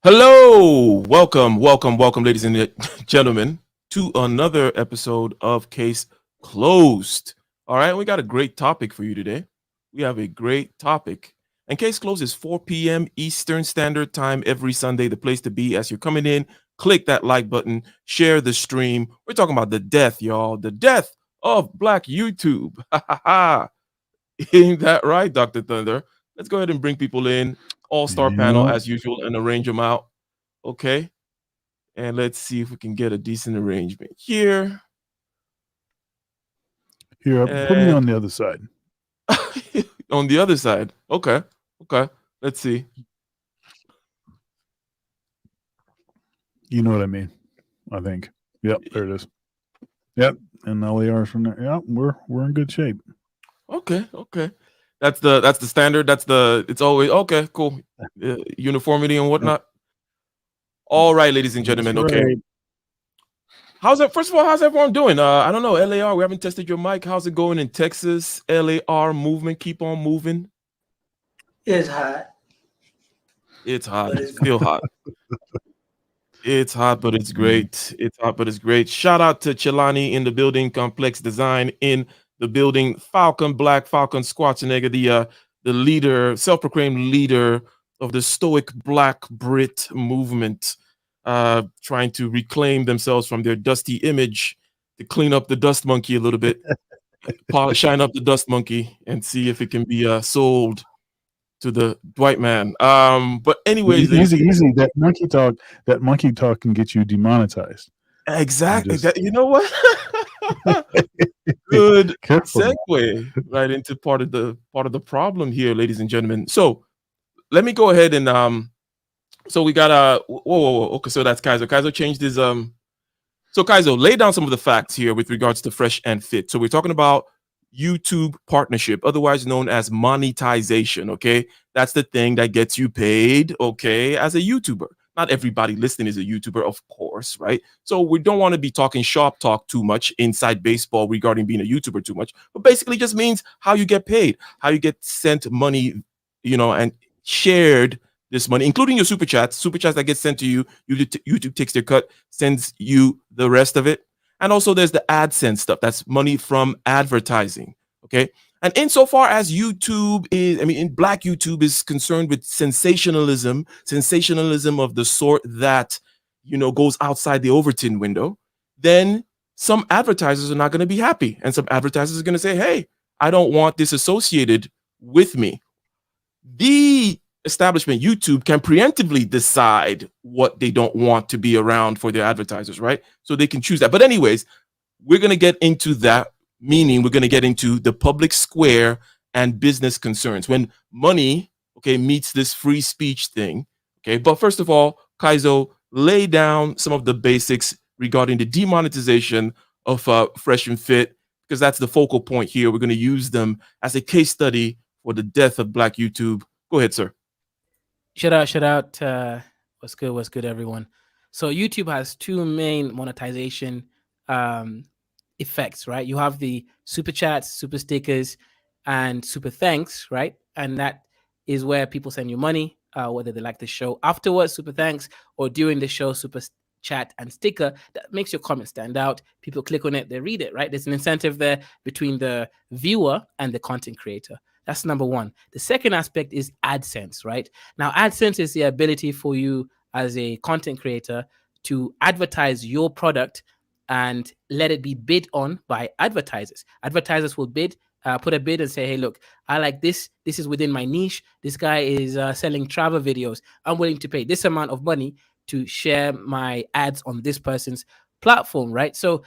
Hello, welcome, ladies and gentlemen, to another episode of Case Closed. All right, we got a great topic for you today. We have a great topic. And Case Closed is 4 p.m. Eastern Standard Time every Sunday. The place to be as you're coming in. Click that like button, share the stream. We're talking about the death, y'all. The death of Black YouTube. Ha ha ha. Ain't that right, Dr. Thunder? Let's go ahead and bring people in. All-star panel as usual and arrange them out. Okay. And let's see if we can get a decent arrangement here. Here, put me on the other side. On the other side. Okay. Okay. Let's see. You know what I mean, I think. Yep, there it is. Yep, and LAR's from there. Yep, we're in good shape. Okay. Okay. That's the standard. It's always okay. Cool. Uniformity and whatnot. All right, ladies and gentlemen. That's okay. right. First of all, how's everyone doing? I don't know. LAR, we haven't tested your mic. How's it going in Texas? LAR movement, keep on moving. It's hot. It's hot. It's still hot. It's hot, but it's great. It's hot, but it's great. Shout out to Chilani in the building, Complex Design in the building, Falcon Black, Falcon Schwarzenegger, the leader, self-proclaimed leader of the stoic Black Brit movement, trying to reclaim themselves from their dusty image, to clean up the dust monkey a little bit, shine up the dust monkey, and see if it can be sold to the white man. But anyways, easy. That monkey talk can get you demonetized. Exactly. You know what? Good segue right into part of the problem here, ladies and gentlemen. So let me go ahead and so we got whoa. Okay, so that's Kaizo. Kaizo changed his So Kaizo, lay down some of the facts here with regards to Fresh and Fit. So we're talking about YouTube partnership, otherwise known as monetization. Okay, that's the thing that gets you paid, okay, as a YouTuber. Not everybody listening is a YouTuber, of course, right? So we don't want to be talking shop talk too much inside baseball regarding being a YouTuber too much, but basically just means how you get paid, how you get sent money, and shared this money, including your super chats that get sent to you. YouTube takes their cut, sends you the rest of it. And also there's the AdSense stuff. That's money from advertising. Okay. And insofar as YouTube Black YouTube is concerned with sensationalism of the sort that, goes outside the Overton window, then some advertisers are not going to be happy. And some advertisers are going to say, hey, I don't want this associated with me. The establishment, YouTube, can preemptively decide what they don't want to be around for their advertisers, right? So they can choose that. But anyways, we're going to get into that, meaning we're going to get into the public square and business concerns when money, okay, meets this free speech thing, okay? But first of all, Kaizo, lay down some of the basics regarding the demonetization of Fresh and Fit, because that's the focal point here. We're going to use them as a case study for the death of Black YouTube. Go ahead, sir. Shout out. What's good, everyone? So YouTube has two main monetization effects, right? You have the super chats, super stickers, and super thanks, right? And that is where people send you money, whether they like the show afterwards, super thanks, or during the show, super chat and sticker. That makes your comment stand out. People click on it, they read it, right? There's an incentive there between the viewer and the content creator. That's number one. The second aspect is AdSense, right? Now, AdSense is the ability for you as a content creator to advertise your product and let it be bid on by advertisers. Advertisers will put a bid and say, hey, look, I like this. This is within my niche. This guy is selling travel videos. I'm willing to pay this amount of money to share my ads on this person's platform, right? So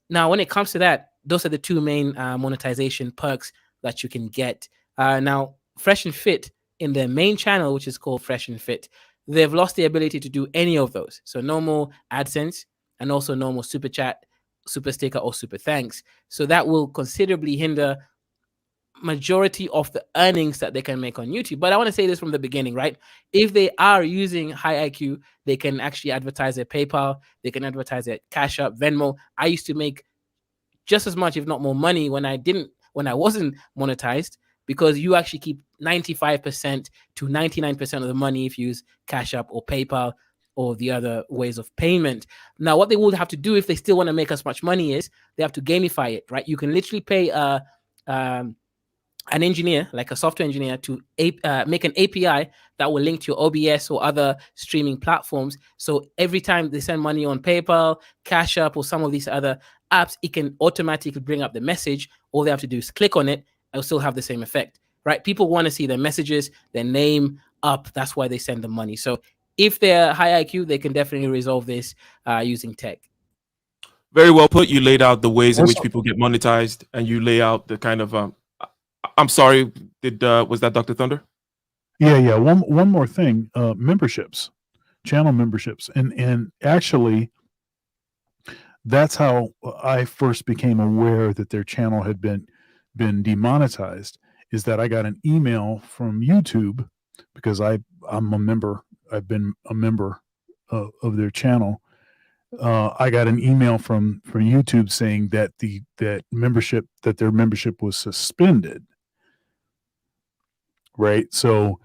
now when it comes to that, those are the two main monetization perks that you can get. Now, Fresh and Fit, in their main channel, which is called Fresh and Fit, they've lost the ability to do any of those. So no more AdSense and also no more super chat, super sticker, or super thanks. So that will considerably hinder majority of the earnings that they can make on YouTube. But I want to say this from the beginning, right? If they are using High IQ, they can actually advertise their PayPal, they can advertise their Cash App, Venmo. I used to make just as much, if not more money when I wasn't monetized. because you actually keep 95% to 99% of the money if you use Cash App or PayPal or the other ways of payment. Now, what they would have to do if they still want to make as much money is they have to gamify it, right? You can literally pay an engineer, like a software engineer, to make an API that will link to your OBS or other streaming platforms. So every time they send money on PayPal, Cash App, or some of these other apps, it can automatically bring up the message. All they have to do is click on it. It'll still have the same effect, right? People want to see their messages, their name up. That's why they send the money. So if they're high IQ, they can definitely resolve this using tech. Very well put. You laid out the ways in which Also- people get monetized, and you lay out the kind of I'm sorry, was that Dr. Thunder? Yeah. One more thing. Memberships, channel memberships. And actually that's how I first became aware that their channel had been demonetized, is that I got an email from YouTube, because I'm a member. I've been a member of their channel. I got an email from YouTube saying that their membership was suspended. Right. So,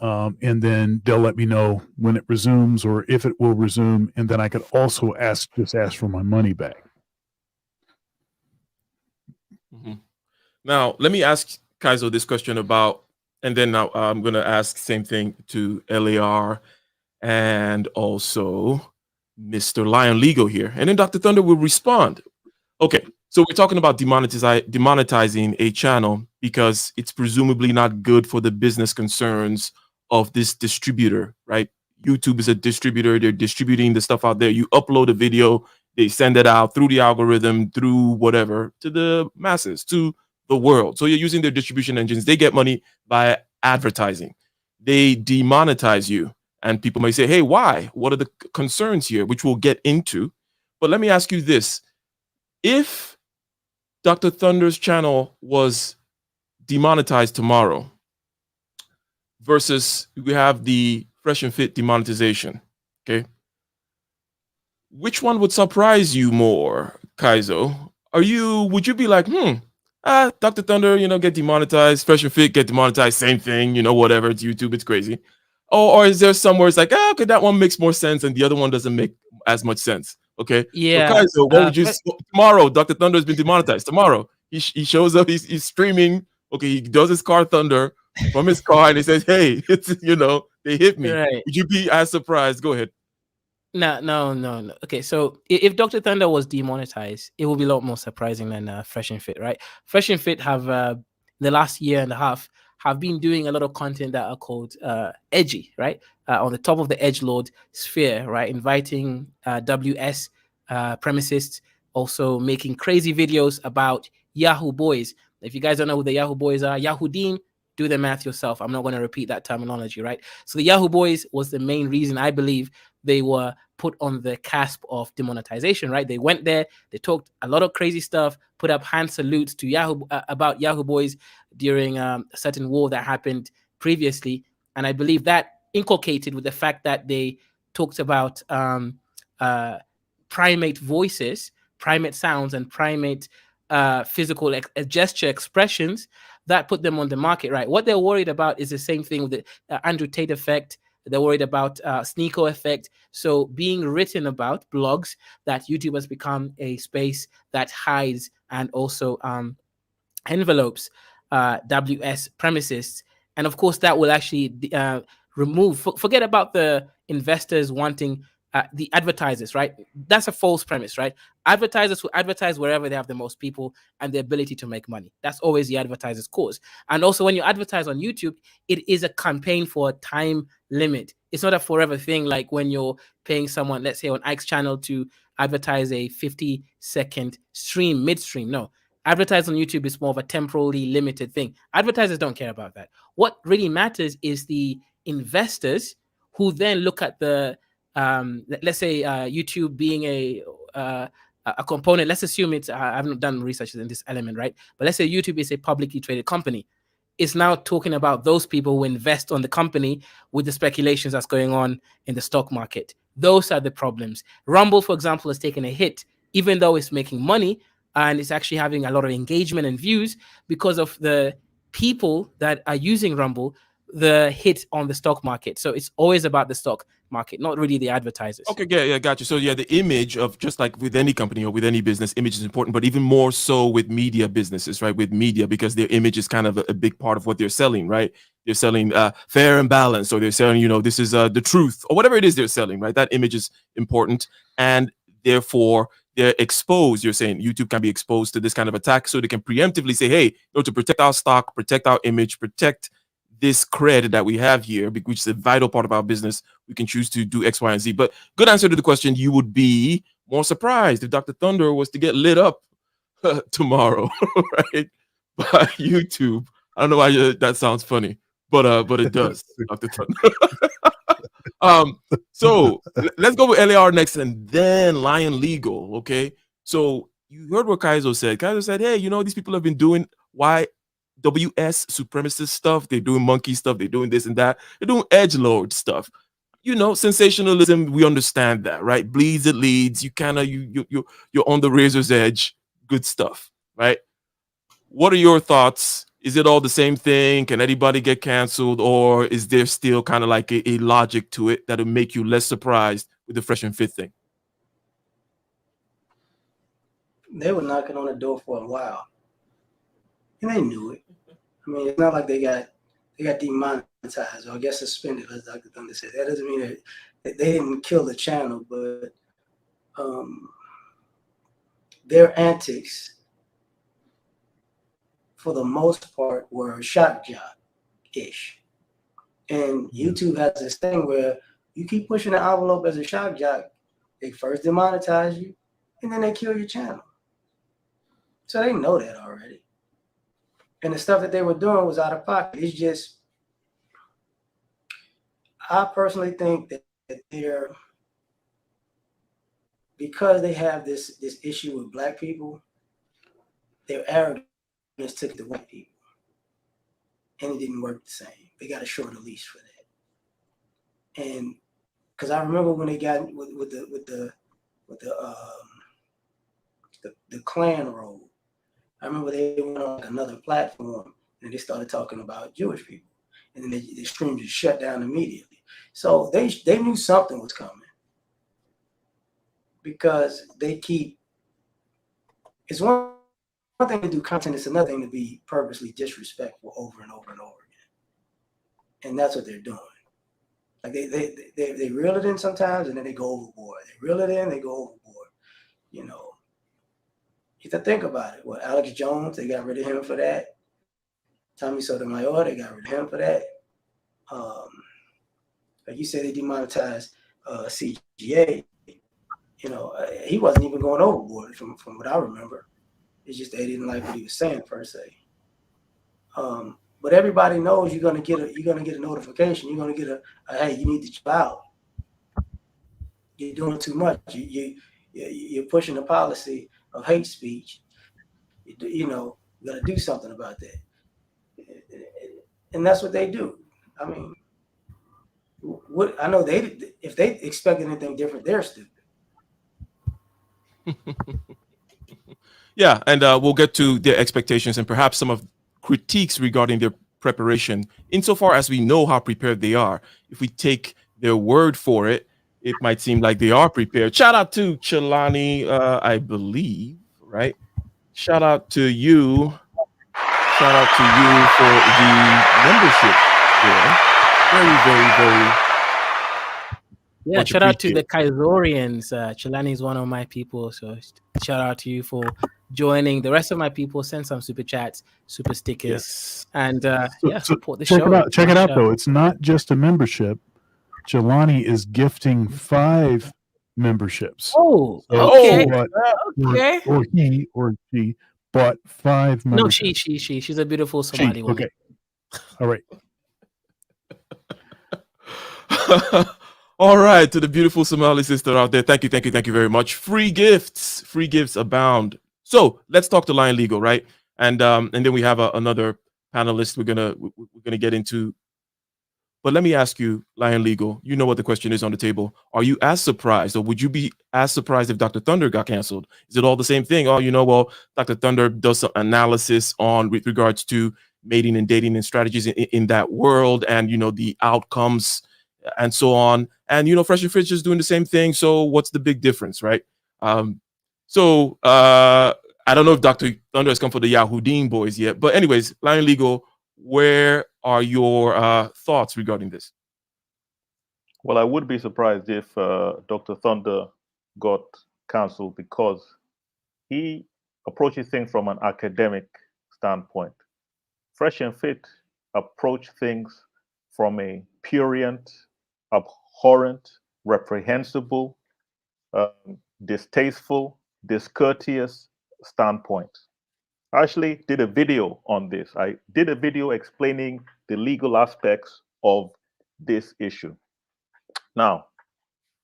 and then they'll let me know when it resumes or if it will resume. And then I could also ask for my money back. Mm-hmm. Now, let me ask Kaizo this question about, and then now I'm going to ask same thing to LAR and also Mr. Lion Legal here. And then Dr. Thunder will respond. Okay, so we're talking about demonetizing a channel because it's presumably not good for the business concerns of this distributor, right? YouTube is a distributor. They're distributing the stuff out there. You upload a video, they send it out through the algorithm, through whatever, to the masses, to the world. So you're using their distribution engines. They get money by advertising. They demonetize you. And people may say, hey, why? What are the concerns here? Which we'll get into. But let me ask you this. If Dr. Thunder's channel was demonetized tomorrow versus we have the Fresh and Fit demonetization, okay, which one would surprise you more, Kaizo? Would you be like, Dr. Thunder, get demonetized, Fresh and Fit get demonetized, same thing, whatever, it's YouTube, it's crazy. Or is there somewhere it's like, okay, that one makes more sense and the other one doesn't make as much sense? Okay. Yeah. So Kaizo, what would you tomorrow? Dr. Thunder has been demonetized. Tomorrow, he shows up, he's streaming. Okay, he does his car thunder from his car and he says, hey, it's they hit me. Right. Would you be as surprised? Go ahead. No. Okay, so if Dr. Thunder was demonetized, it would be a lot more surprising than Fresh and Fit, right? Fresh and Fit have the last year and a half have been doing a lot of content that are called edgy, right? On the top of the edgelord sphere, right? Inviting WS premicists, also making crazy videos about Yahoo boys. If you guys don't know who the Yahoo boys are, Yahoodim, do the math yourself. I'm not going to repeat that terminology, right? So the Yahoo boys was the main reason I believe they were put on the cusp of demonetization, right? They went there, they talked a lot of crazy stuff, put up hand salutes to Yahoo about Yahoo boys during a certain war that happened previously. And I believe that inculcated with the fact that they talked about primate voices, primate sounds, and primate physical gesture expressions that put them on the market, right? What they're worried about is the same thing with the Andrew Tate effect. They're worried about Sneeko effect. So being written about blogs that YouTube has become a space that hides and also envelopes WS premises. And of course, that will actually remove, forget about the investors wanting the advertisers, right? That's a false premise, right? Advertisers will advertise wherever they have the most people and the ability to make money. That's always the advertiser's cause. And also when you advertise on YouTube, it is a campaign for a time limit. It's not a forever thing like when you're paying someone, let's say on Ike's channel, to advertise a 50-second stream, midstream. No, advertise on YouTube is more of a temporally limited thing. Advertisers don't care about that. What really matters is the investors who then look at the let's say YouTube being a component. Let's assume it's I haven't done research in this element, right? But let's say YouTube is a publicly traded company. It's now talking about those people who invest on the company with the speculations that's going on in the stock market. Those are the problems. Rumble, for example, has taken a hit, even though it's making money and it's actually having a lot of engagement and views because of the people that are using Rumble the hit on the stock market. So it's always about the stock market, not really the advertisers. Okay, yeah, got you. So yeah, the image of, just like with any company or with any business, image is important, but even more so with media businesses, right? With media, because their image is kind of a big part of what they're selling, right? They're selling fair and balanced, or they're selling, this is the truth, or whatever it is they're selling, right? That image is important, and therefore they're exposed. You're saying YouTube can be exposed to this kind of attack, so they can preemptively say, hey, to protect our stock, protect our image, protect this credit that we have here, which is a vital part of our business, we can choose to do X, Y, and Z. But good answer to the question, you would be more surprised if Dr. Thunder was to get lit up tomorrow, right? By YouTube. I don't know why that sounds funny, but it does, Dr. Thunder. So let's go with LAR next, and then Lion Legal. Okay. So you heard what Kaizo said. Kaizo said, hey, these people have been doing WS supremacist stuff. They're doing monkey stuff. They're doing this and that. They're doing edgelord stuff. Sensationalism. We understand that, right? Bleeds, it leads. You kind of you're on the razor's edge. Good stuff, right? What are your thoughts? Is it all the same thing? Can anybody get canceled, or is there still kind of like a logic to it that'll make you less surprised with the fresh and fit thing? They were knocking on the door for a while, and they knew it. I mean, it's not like they got demonetized, or I guess suspended, as Dr. Thunder said. That doesn't mean that they didn't kill the channel, but their antics, for the most part, were shock jock-ish. And YouTube has this thing where you keep pushing the envelope as a shock jock, they first demonetize you, and then they kill your channel. So they know that already. And the stuff that they were doing was out of pocket. It's just, I personally think that they're, because they have this issue with black people, their arrogance took it to white people. And it didn't work the same. They got a shorter leash for that. And because I remember when they got with the Klan roll, I remember they went on like another platform and they started talking about Jewish people, and then the stream just shut down immediately. So they knew something was coming, because they keep. It's one thing to do content; it's another thing to be purposely disrespectful over and over and over again, and that's what they're doing. Like they reel it in sometimes, and then they go overboard. They reel it in, they go overboard. You have to think about it. Well, Alex Jones, they got rid of him for that. Tommy Sotomayor, they got rid of him for that. Like you said, they demonetized CGA. He wasn't even going overboard from what I remember. It's just they didn't like what he was saying per se. But everybody knows you're gonna get a notification. You're gonna get a hey, you need to chill out. You're doing too much. You're pushing the policy of hate speech. You gotta do something about that. And that's what they do. I mean, I know if they expect anything different, they're stupid. Yeah, and we'll get to their expectations and perhaps some of critiques regarding their preparation, insofar as we know how prepared they are. If we take their word for it, it might seem like they are prepared. Shout out to Chelani, I believe, right? Shout out to you. Shout out to you for the membership there. Very, very, very. Yeah, shout out to the Kaizorians. Chelani is one of my people, so shout out to you for joining. The rest of my people, send some super chats, super stickers, and support the show. Check it out, though. It's not just a membership. Jelani is gifting 5 memberships. Oh, okay. Okay. Or he or she bought 5 memberships. No, she. She's a beautiful Somali woman. Okay. All right. All right, to the beautiful Somali sister out there, thank you very much. Free gifts abound. So let's talk to Lion Legal, right? And then we have another panelist we're gonna get into. But let me ask you, Lion Legal, you know what the question is on the table. Are you as surprised, or would you be as surprised if Dr. Thunder got canceled? Is it all the same thing? Oh, well, Dr. Thunder does some analysis on with regards to mating and dating and strategies in that world, and the outcomes and so on. And Fresh and Fit is doing the same thing. So what's the big difference, right? So I don't know if Dr. Thunder has come for the Yahoo Dean boys yet, but anyways, Lion Legal, where are your thoughts regarding this? Well, I would be surprised if Dr. Thunder got canceled, because he approaches things from an academic standpoint. Fresh and Fit approach things from a prurient, abhorrent, reprehensible, distasteful, discourteous standpoint. I actually did a video on this. I did a video explaining the legal aspects of this issue. Now,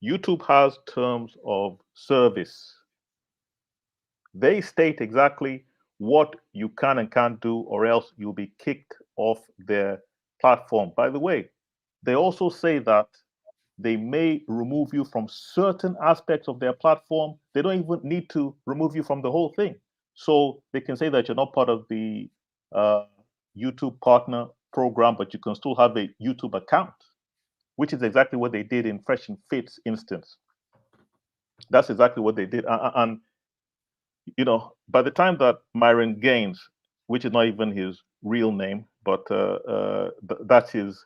YouTube has terms of service. They state exactly what you can and can't do, or else you'll be kicked off their platform. By the way, they also say that they may remove you from certain aspects of their platform. They don't even need to remove you from the whole thing. So they can say that you're not part of the YouTube partner program, but you can still have a YouTube account, which is exactly what they did in Fresh and Fit's instance. That's exactly what they did. And by the time that Myron Gaines, which is not even his real name, but that is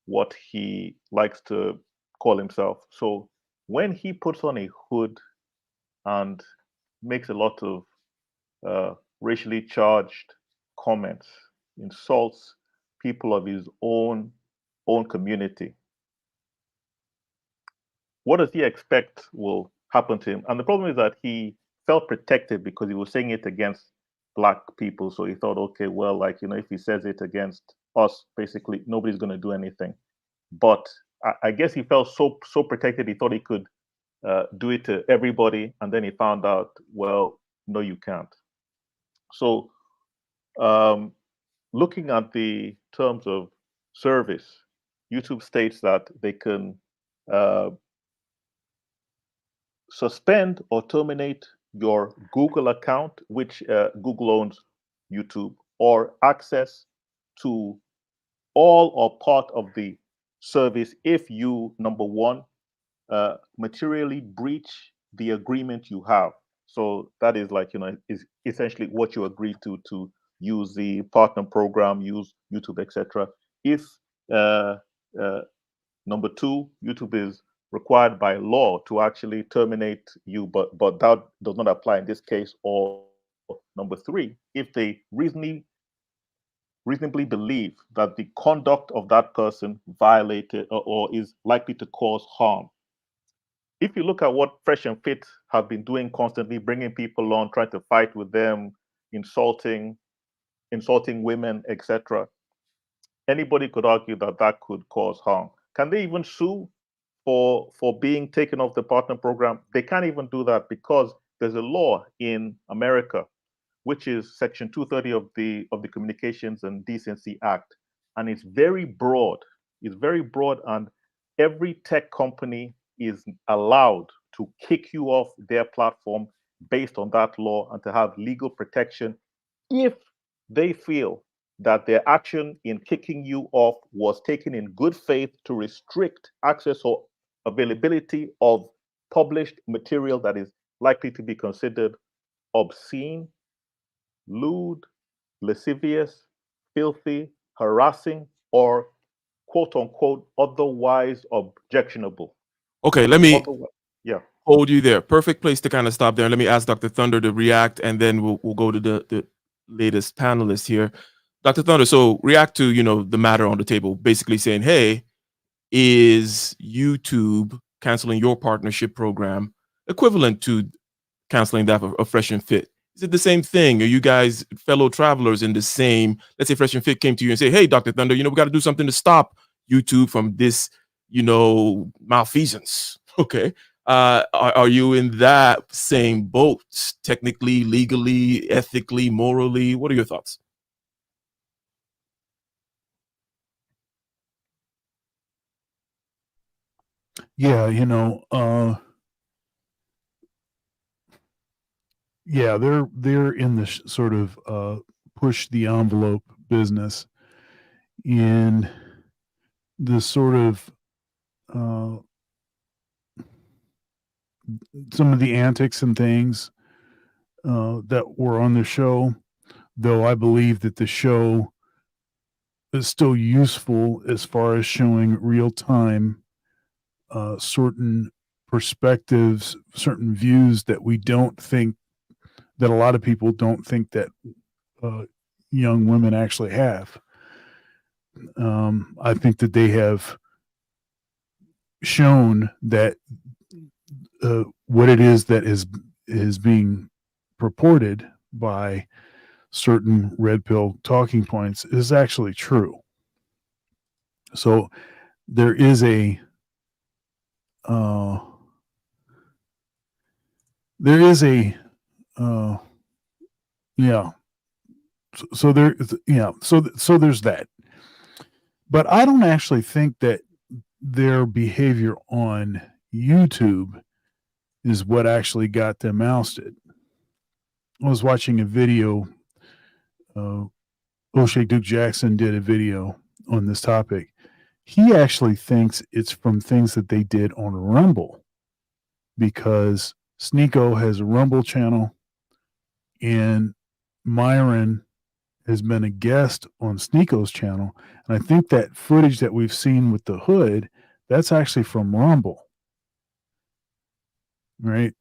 what he likes to call himself. So when he puts on a hood and makes a lot of racially charged comments, insults people of his own community, what does he expect will happen to him? And the problem is that he felt protected because he was saying it against Black people. So he thought, okay, well, if he says it against us, basically nobody's going to do anything. But I guess he felt so protected, he thought he could do it to everybody. And then he found out, well, no, you can't. So looking at the terms of service, YouTube states that they can suspend or terminate your Google account, which Google owns YouTube, or access to all or part of the service if you, number one, materially breach the agreement you have. So that is is essentially what you agree to use the partner program, use YouTube, etc. If number two, YouTube is required by law to actually terminate you, but that does not apply in this case. Or number three, if they reasonably believe that the conduct of that person violated or is likely to cause harm. If you look at what Fresh and Fit have been doing constantly, bringing people on, trying to fight with them, insulting women, etc., anybody could argue that that could cause harm. Can they even sue for being taken off the partner program? They can't even do that because there's a law in America, which is Section 230 of the Communications and Decency Act, and it's very broad. It's very broad, and every tech company is allowed to kick you off their platform based on that law and to have legal protection if they feel that their action in kicking you off was taken in good faith to restrict access or availability of published material that is likely to be considered obscene, lewd, lascivious, filthy, harassing, or quote unquote otherwise objectionable. Okay, let me yeah. hold you there. Perfect place to kind of stop there. Let me ask Dr. Thunder to react, and then we'll go to the latest panelist here. Dr. Thunder, so react to the matter on the table, basically saying, hey, is YouTube canceling your partnership program equivalent to canceling that of Fresh and Fit? Is it the same thing? Are you guys fellow travelers in the same? Let's say Fresh and Fit came to you and say, hey, Dr. Thunder, we got to do something to stop YouTube from this malfeasance. Okay. Are you in that same boat, technically, legally, ethically, morally? What are your thoughts? Yeah, yeah, they're in this sort of push the envelope business, in the sort of some of the antics and things that were on the show, though I believe that the show is still useful as far as showing real time certain perspectives, certain views that we don't think, that a lot of people don't think that young women actually have. I think that they have shown that what it is that is being purported by certain red pill talking points is actually true. So there is a yeah. So there, yeah. So there's that. But I don't actually think that their behavior on YouTube is what actually got them ousted. I was watching a video. O'Shea Duke Jackson did a video on this topic. He actually thinks it's from things that they did on Rumble, because Sneeko has a Rumble channel and Myron has been a guest on Sneeko's channel. And I think that footage that we've seen with the hood, that's actually from Rumble. Right.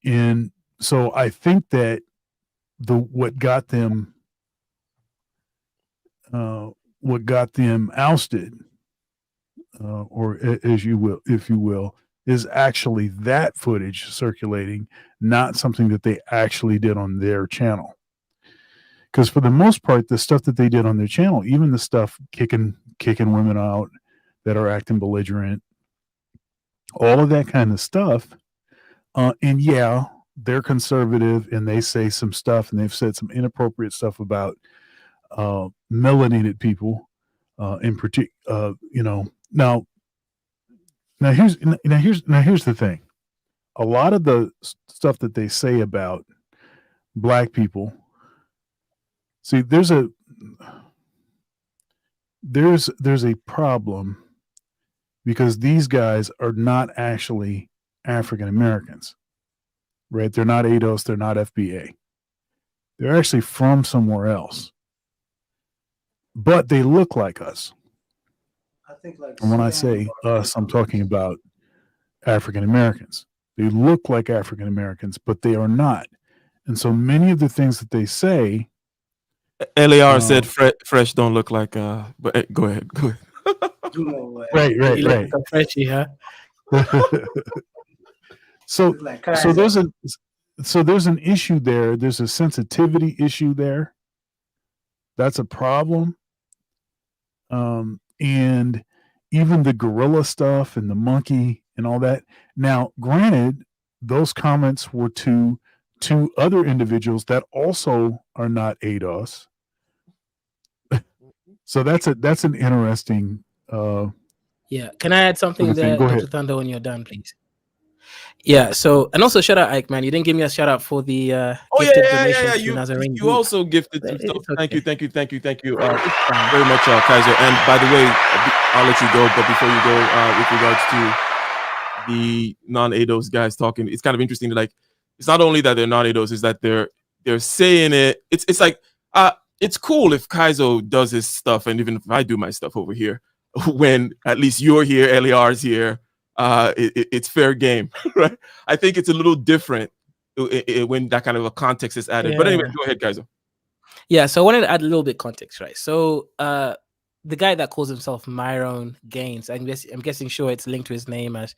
And so I think that what got them ousted, or as you will, if you will, is actually that footage circulating, not something that they actually did on their channel. Because for the most part, the stuff that they did on their channel, even the stuff kicking women out that are acting belligerent, all of that kind of stuff, and yeah, they're conservative and they say some stuff, and they've said some inappropriate stuff about melanated people, in particular. Now here's the thing. A lot of the stuff that they say about black people, see, there's a problem, because these guys are not actually African Americans, right? They're not ADOS, they're not FBA. They're actually from somewhere else, but they look like us. I think, like, and when I say us, I'm talking about African Americans. They look like African Americans, but they are not. And so many of the things that they say, LAR said fresh don't look like but go ahead. Right. Like a freshie, huh? So there's an issue there. There's a sensitivity issue there. That's a problem. And even the gorilla stuff and the monkey and all that. Now, granted, those comments were to two other individuals that also are not ADOS. So that's an interesting. Yeah. Can I add something there, Go Dr. ahead. Thunder, when you're done, please? Yeah. So, and also shout out Ike, man. You didn't give me a shout out for the gifted donation to Nazarene. You also gifted some stuff. Okay. Thank you very much, Kaiser. And by the way, I'll let you go. But before you go, with regards to the non-ADOS guys talking, it's kind of interesting that, like, it's not only that they're not ADOS, is that they're saying it. It's like it's cool if Kaizo does his stuff, and even if I do my stuff over here, when at least you're here, LAR's here, it's fair game, right? I think it's a little different when that kind of a context is added. Yeah. But anyway, go ahead, Kaizo. Yeah, so I wanted to add a little bit context, right? So the guy that calls himself Myron Gaines, I'm guessing sure it's linked to his name as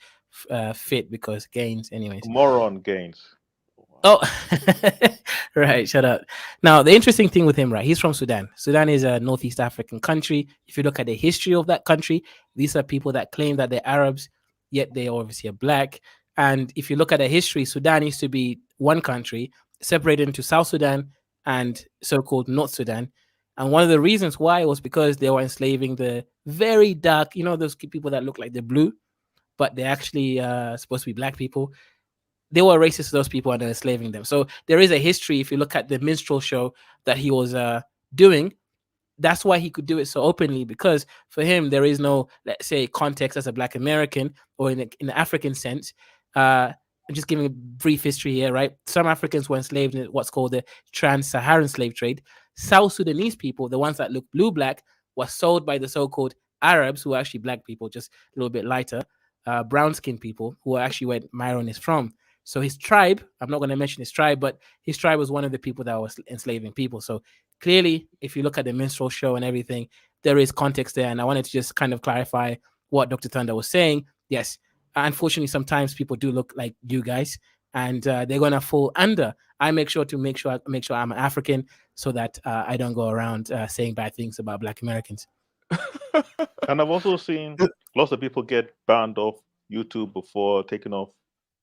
Fit, because Gaines, anyways. Moron Gaines. Oh, right. Shut up. Now, the interesting thing with him, right? He's from Sudan. Sudan is a Northeast African country. If you look at the history of that country, these are people that claim that they're Arabs, yet they obviously are black. And if you look at the history, Sudan used to be one country separated into South Sudan and so-called North Sudan. And one of the reasons why was because they were enslaving the very dark, those people that look like they're blue, but they're actually supposed to be black people. They were racist to those people and enslaving them. So there is a history. If you look at the minstrel show that he was doing, that's why he could do it so openly, because for him there is no, let's say, context as a Black American or in the African sense. I'm just giving a brief history here, right? Some Africans were enslaved in what's called the trans-Saharan slave trade. South Sudanese people, the ones that look blue-black, were sold by the so-called Arabs, who are actually black people, just a little bit lighter, brown-skinned people, who are actually where Myron is from. So his tribe, I'm not going to mention his tribe, but his tribe was one of the people that was enslaving people. So clearly, if you look at the minstrel show and everything, there is context there. And I wanted to just kind of clarify what Dr. Thunder was saying. Yes, unfortunately, sometimes people do look like you guys, and they're gonna fall under. I make sure I'm an African, so that I don't go around saying bad things about Black Americans. And I've also seen lots of people get banned off YouTube before taking off,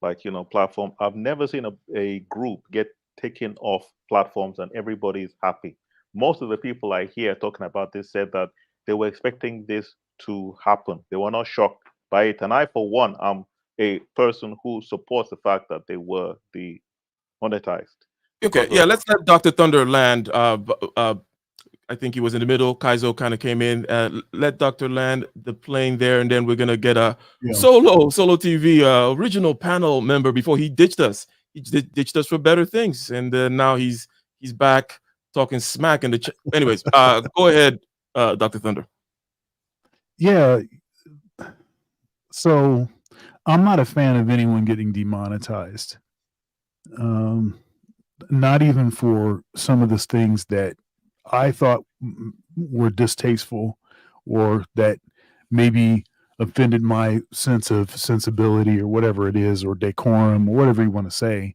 like, platform. I've never seen a group get taken off platforms and everybody's happy. Most of the people I hear talking about this said that they were expecting this to happen. They were not shocked by it. And I, for one, am a person who supports the fact that they were demonetized. Okay, yeah, let's let Dr. Thunder land. I think he was in the middle. Kaizo kind of came in. Let Dr. land the plane there, and then we're gonna get a Solo TV original panel member before he ditched us. He ditched us for better things, and now he's back talking smack in the anyways. Go ahead, Dr. Thunder. Yeah. So I'm not a fan of anyone getting demonetized. Not even for some of the things that I thought were distasteful or that maybe offended my sense of sensibility or whatever it is, or decorum or whatever you want to say.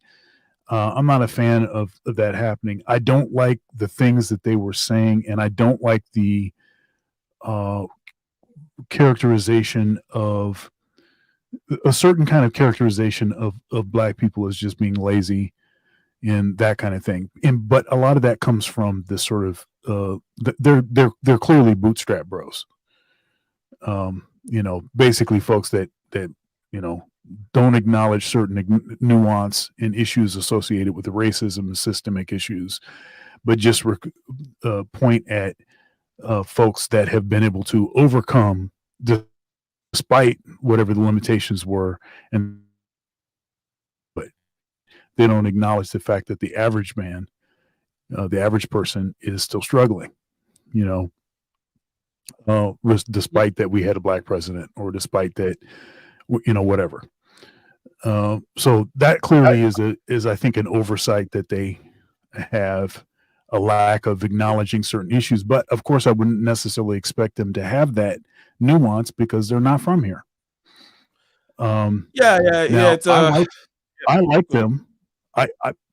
I'm not a fan of that happening. I don't like the things that they were saying, and I don't like the characterization of a certain kind of characterization of Black people as just being lazy and that kind of thing. But a lot of that comes from this sort of they're clearly bootstrap bros. Basically folks that don't acknowledge certain nuance in issues associated with the racism and systemic issues, but just point at folks that have been able to overcome despite whatever the limitations were, but they don't acknowledge the fact that the average man, the average person, is still struggling. Despite that we had a Black president, or despite that, whatever. So that clearly is I think an oversight that they have, a lack of acknowledging certain issues. But of course, I wouldn't necessarily expect them to have that nuance because they're not from here. It's, I like them.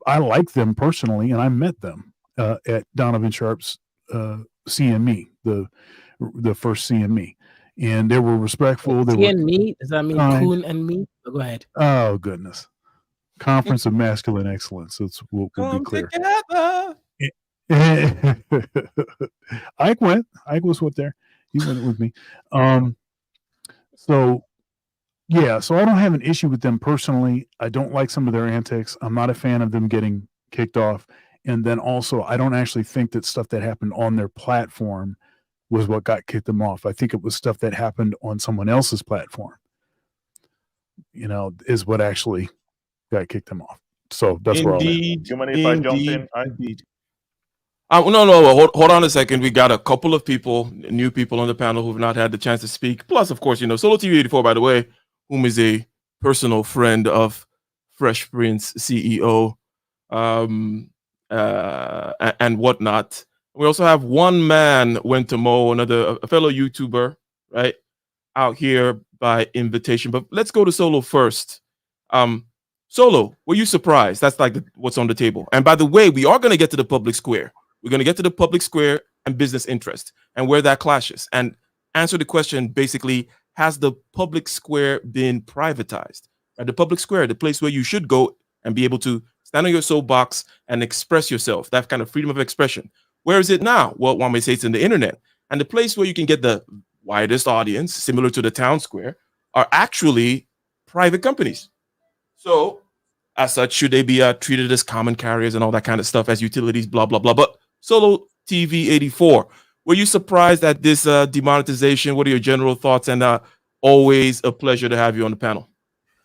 I like them personally, and I met them at Donovan Sharp's CME, the first CME, and they were respectful. CME, does that mean Coon and me? Go ahead. Oh goodness, Conference of Masculine Excellence. We'll be clear. Ike was with there. He went with me. So I don't have an issue with them personally. I don't like some of their antics. I'm not a fan of them getting kicked off. And then also, I don't actually think that stuff that happened on their platform was what got kicked them off. I think it was stuff that happened on someone else's platform, is what actually got kicked them off. So that's where I'll end. Do you mind if I jump in? Indeed. No. Hold on a second. We got a couple of new people on the panel who've not had the chance to speak. Plus, of course, Solo TV 84, by the way, whom is a personal friend of Fresh Prince CEO, and whatnot. We also have one man went to Mo, a fellow YouTuber, right, out here by invitation. But let's go to Solo first. Solo, were you surprised? That's like what's on the table. And by the way, we are going to get to the public square. We're going to get to the public square and business interest and where that clashes, and answer the question basically, has the public square been privatized? Right? The public square, the place where you should go and be able to stand on your soapbox and express yourself, that kind of freedom of expression. Where is it now? Well, one may say it's in the internet. And the place where you can get the widest audience, similar to the town square, are actually private companies. So, as such, should they be treated as common carriers and all that kind of stuff, as utilities, blah, blah, blah. But Solo TV 84, were you surprised at this demonetization? What are your general thoughts? And always a pleasure to have you on the panel.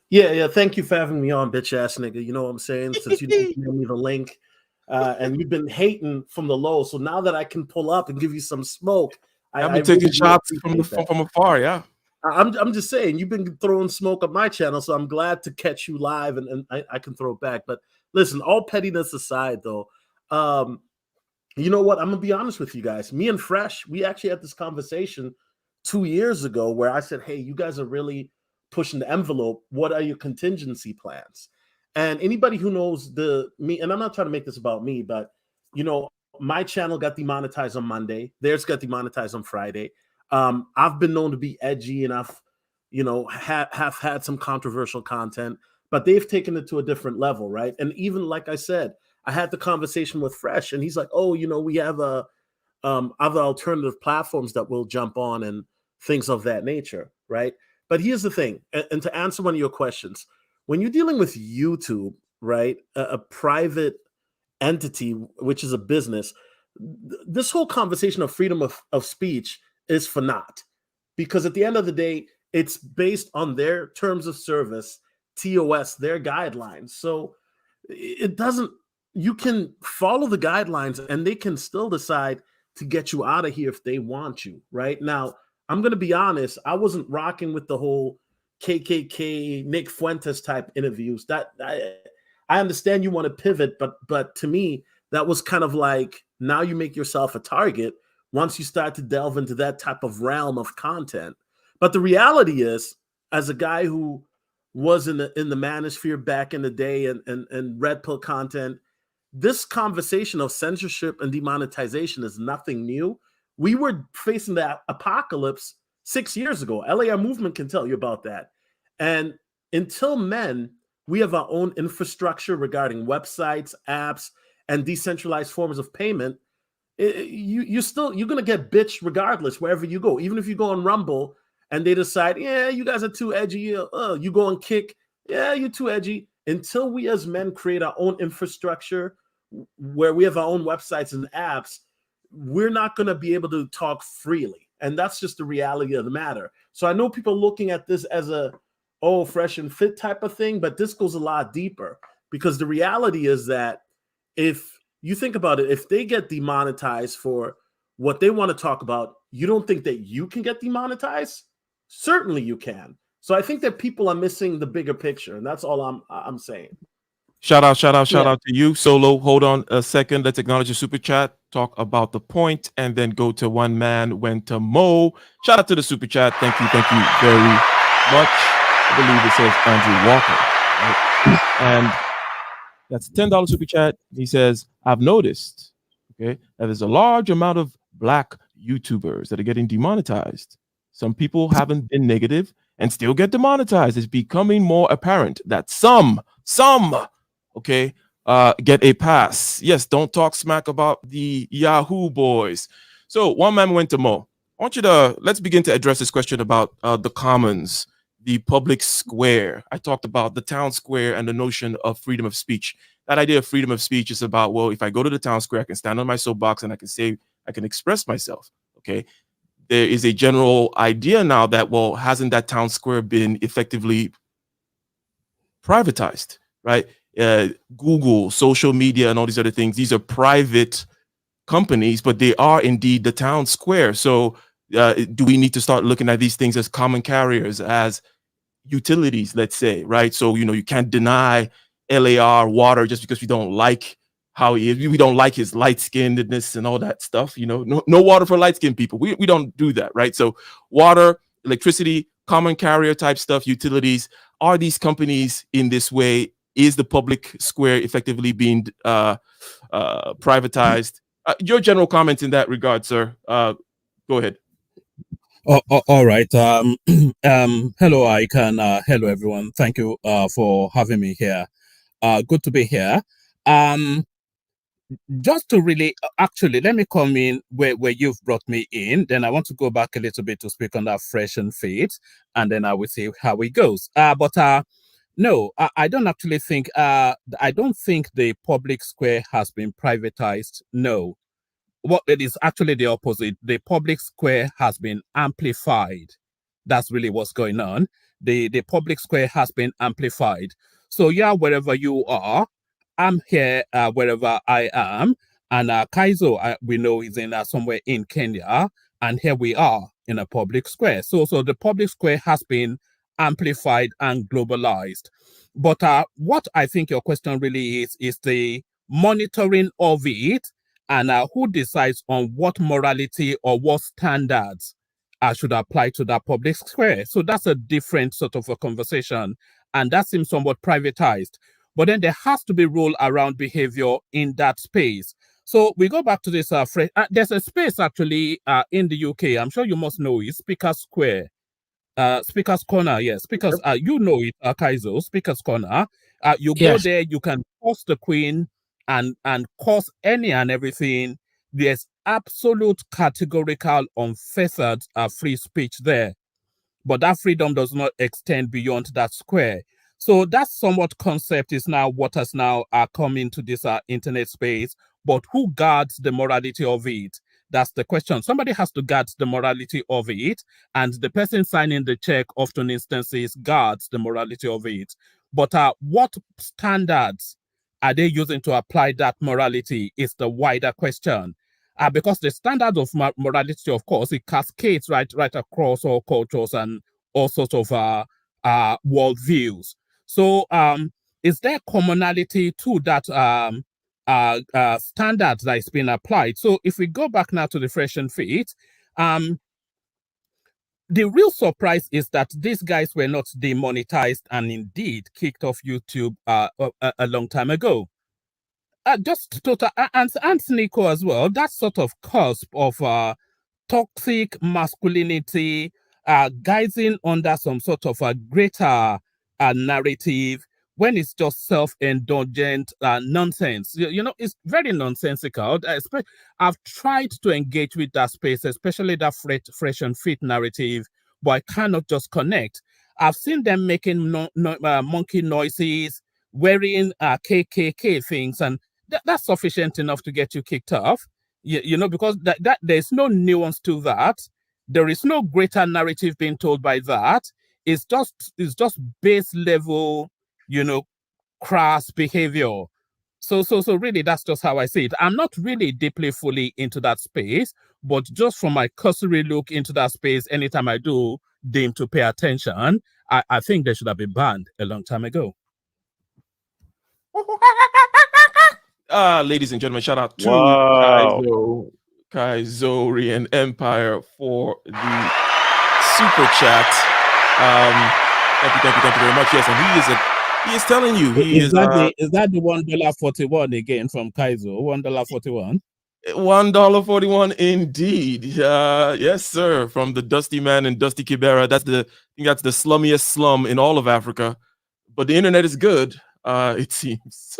Yeah. Thank you for having me on, bitch ass nigga. You know what I'm saying? Since you didn't give me the link, and you've been hating from the low, so now that I can pull up and give you some smoke, I've been taking shots from afar. Yeah, I'm just saying you've been throwing smoke up my channel, so I'm glad to catch you live and I can throw it back. But listen, all pettiness aside, though, you know what? I'm gonna be honest with you guys. Me and Fresh, we actually had this conversation 2 years ago where I said, "Hey, you guys are really pushing the envelope. What are your contingency plans?" And anybody who knows me, and I'm not trying to make this about me, but you know, my channel got demonetized on Monday. Theirs got demonetized on Friday. I've been known to be edgy, and I've, you know, have had some controversial content, but they've taken it to a different level, right? And even like I said, I had the conversation with Fresh, and he's like, "Oh, you know, we have other alternative platforms that we'll jump on and things of that nature, right?" But here's the thing, and to answer one of your questions, when you're dealing with YouTube, right, a private entity, which is a business, this whole conversation of freedom of speech is for naught, because at the end of the day, it's based on their terms of service, TOS, their guidelines. So it doesn't, you can follow the guidelines and they can still decide to get you out of here if they want you. Right now, I'm going to be honest, I wasn't rocking with the whole KKK Nick Fuentes type interviews. That I understand you want to pivot, but to me that was kind of like, now you make yourself a target once you start to delve into that type of realm of content. But the reality is, as a guy who was in the manosphere back in the day and red pill content, this conversation of censorship and demonetization is nothing new. We were facing that apocalypse 6 years ago. LAR movement can tell you about that. And until we have our own infrastructure regarding websites, apps, and decentralized forms of payment, you're going to get bitched regardless wherever you go. Even if you go on Rumble and they decide, yeah, you guys are too edgy, you go on Kick, yeah, you're too edgy. Until we as men create our own infrastructure where we have our own websites and apps, we're not going to be able to talk freely. And that's just the reality of the matter. So I know people looking at this as a, oh, fresh and fit type of thing, but this goes a lot deeper, because the reality is that if you think about it, if they get demonetized for what they want to talk about, you don't think that you can get demonetized? Certainly you can. So I think that people are missing the bigger picture, and that's all I'm saying. Shout out to you, Solo. Hold on a second. Let's acknowledge the super chat, talk about the point, and then go to One Man Went to Mo. Shout out to the super chat. Thank you very much. I believe it says Andrew Walker. Right? And that's $10 super chat. He says, I've noticed, okay, that there's a large amount of Black YouTubers that are getting demonetized. Some people haven't been negative and still get demonetized. It's becoming more apparent that some, okay, get a pass. Yes, don't talk smack about the Yahoo boys. So One Man Went to Mo. I want you to, let's begin to address this question about the commons, the public square. I talked about the town square and the notion of freedom of speech. That idea of freedom of speech is about, well, if I go to the town square, I can stand on my soapbox and I can say, I can express myself, okay? There is a general idea now that, well, hasn't that town square been effectively privatized, right? Google, social media, and all these other things, these are private companies, but they are indeed the town square. So do we need to start looking at these things as common carriers, as utilities, let's say, right? So, you know, you can't deny LAR water just because we don't like how he is. We don't like his light-skinnedness and all that stuff. You know, no water for light-skinned people. We don't do that, right? So water, electricity, common carrier type stuff, utilities, are these companies in this way? Is the public square effectively being privatized? Your general comments in that regard, sir. Go ahead. All right. Hello, Ike, and hello, everyone. Thank you for having me here. Good to be here. Just to really, actually, let me come in where you've brought me in. Then I want to go back a little bit to speak on that fresh and fit, and then I will see how it goes. No, I don't actually think, I don't think the public square has been privatized. No. what it is actually the opposite. The public square has been amplified. That's really what's going on. The public square has been amplified. So yeah, wherever you are, I'm here wherever I am. And Kaizo, we know, is in somewhere in Kenya, and here we are in a public square. So the public square has been amplified and globalized. But what I think your question really is the monitoring of it, and who decides on what morality or what standards should apply to that public square. So that's a different sort of a conversation, and that seems somewhat privatized. But then there has to be rule around behavior in that space. So we go back to this. There's a space actually in the UK. I'm sure you must know it. Speaker's Square. Speaker's Corner, yes, because you know it, Kaizo, Speaker's Corner. You go Yes. there, you can curse the Queen and curse any and everything. There's absolute categorical unfettered free speech there, but that freedom does not extend beyond that square. So that somewhat concept is now what has now come into this internet space. But who guards the morality of it? That's the question. Somebody has to guard the morality of it, and the person signing the check often instances guards the morality of it. But what standards are they using to apply that morality is the wider question. Because the standard of morality, of course, it cascades right across all cultures and all sorts of worldviews. So is there commonality to that standard that is being applied? So if we go back now to the Fresh and Fit, the real surprise is that these guys were not demonetized and indeed kicked off YouTube a long time ago. Just total, and Nico as well, that sort of cusp of toxic masculinity, guising under some sort of a greater narrative, when it's just self-indulgent nonsense. You know, it's very nonsensical. I've tried to engage with that space, especially that fresh and fit narrative, but I cannot just connect. I've seen them making monkey noises, wearing KKK things, and that's sufficient enough to get you kicked off. You know, because that there's no nuance to that. There is no greater narrative being told by that. It's just base level, you know, crass behavior. So really, that's just how I see it. I'm not really deeply fully into that space, but just from my cursory look into that space, anytime I do deem to pay attention, I think they should have been banned a long time ago. Ladies and gentlemen, shout out to Wow. Kaizorian Empire for the super chat. Thank you very much. Yes, and he is telling you is that the $1.41 again from Kaizo? $1.41. $1.41 indeed. Yes, sir. From the Dusty Man and Dusty Kibera. I think that's the slummiest slum in all of Africa. But the internet is good, it seems.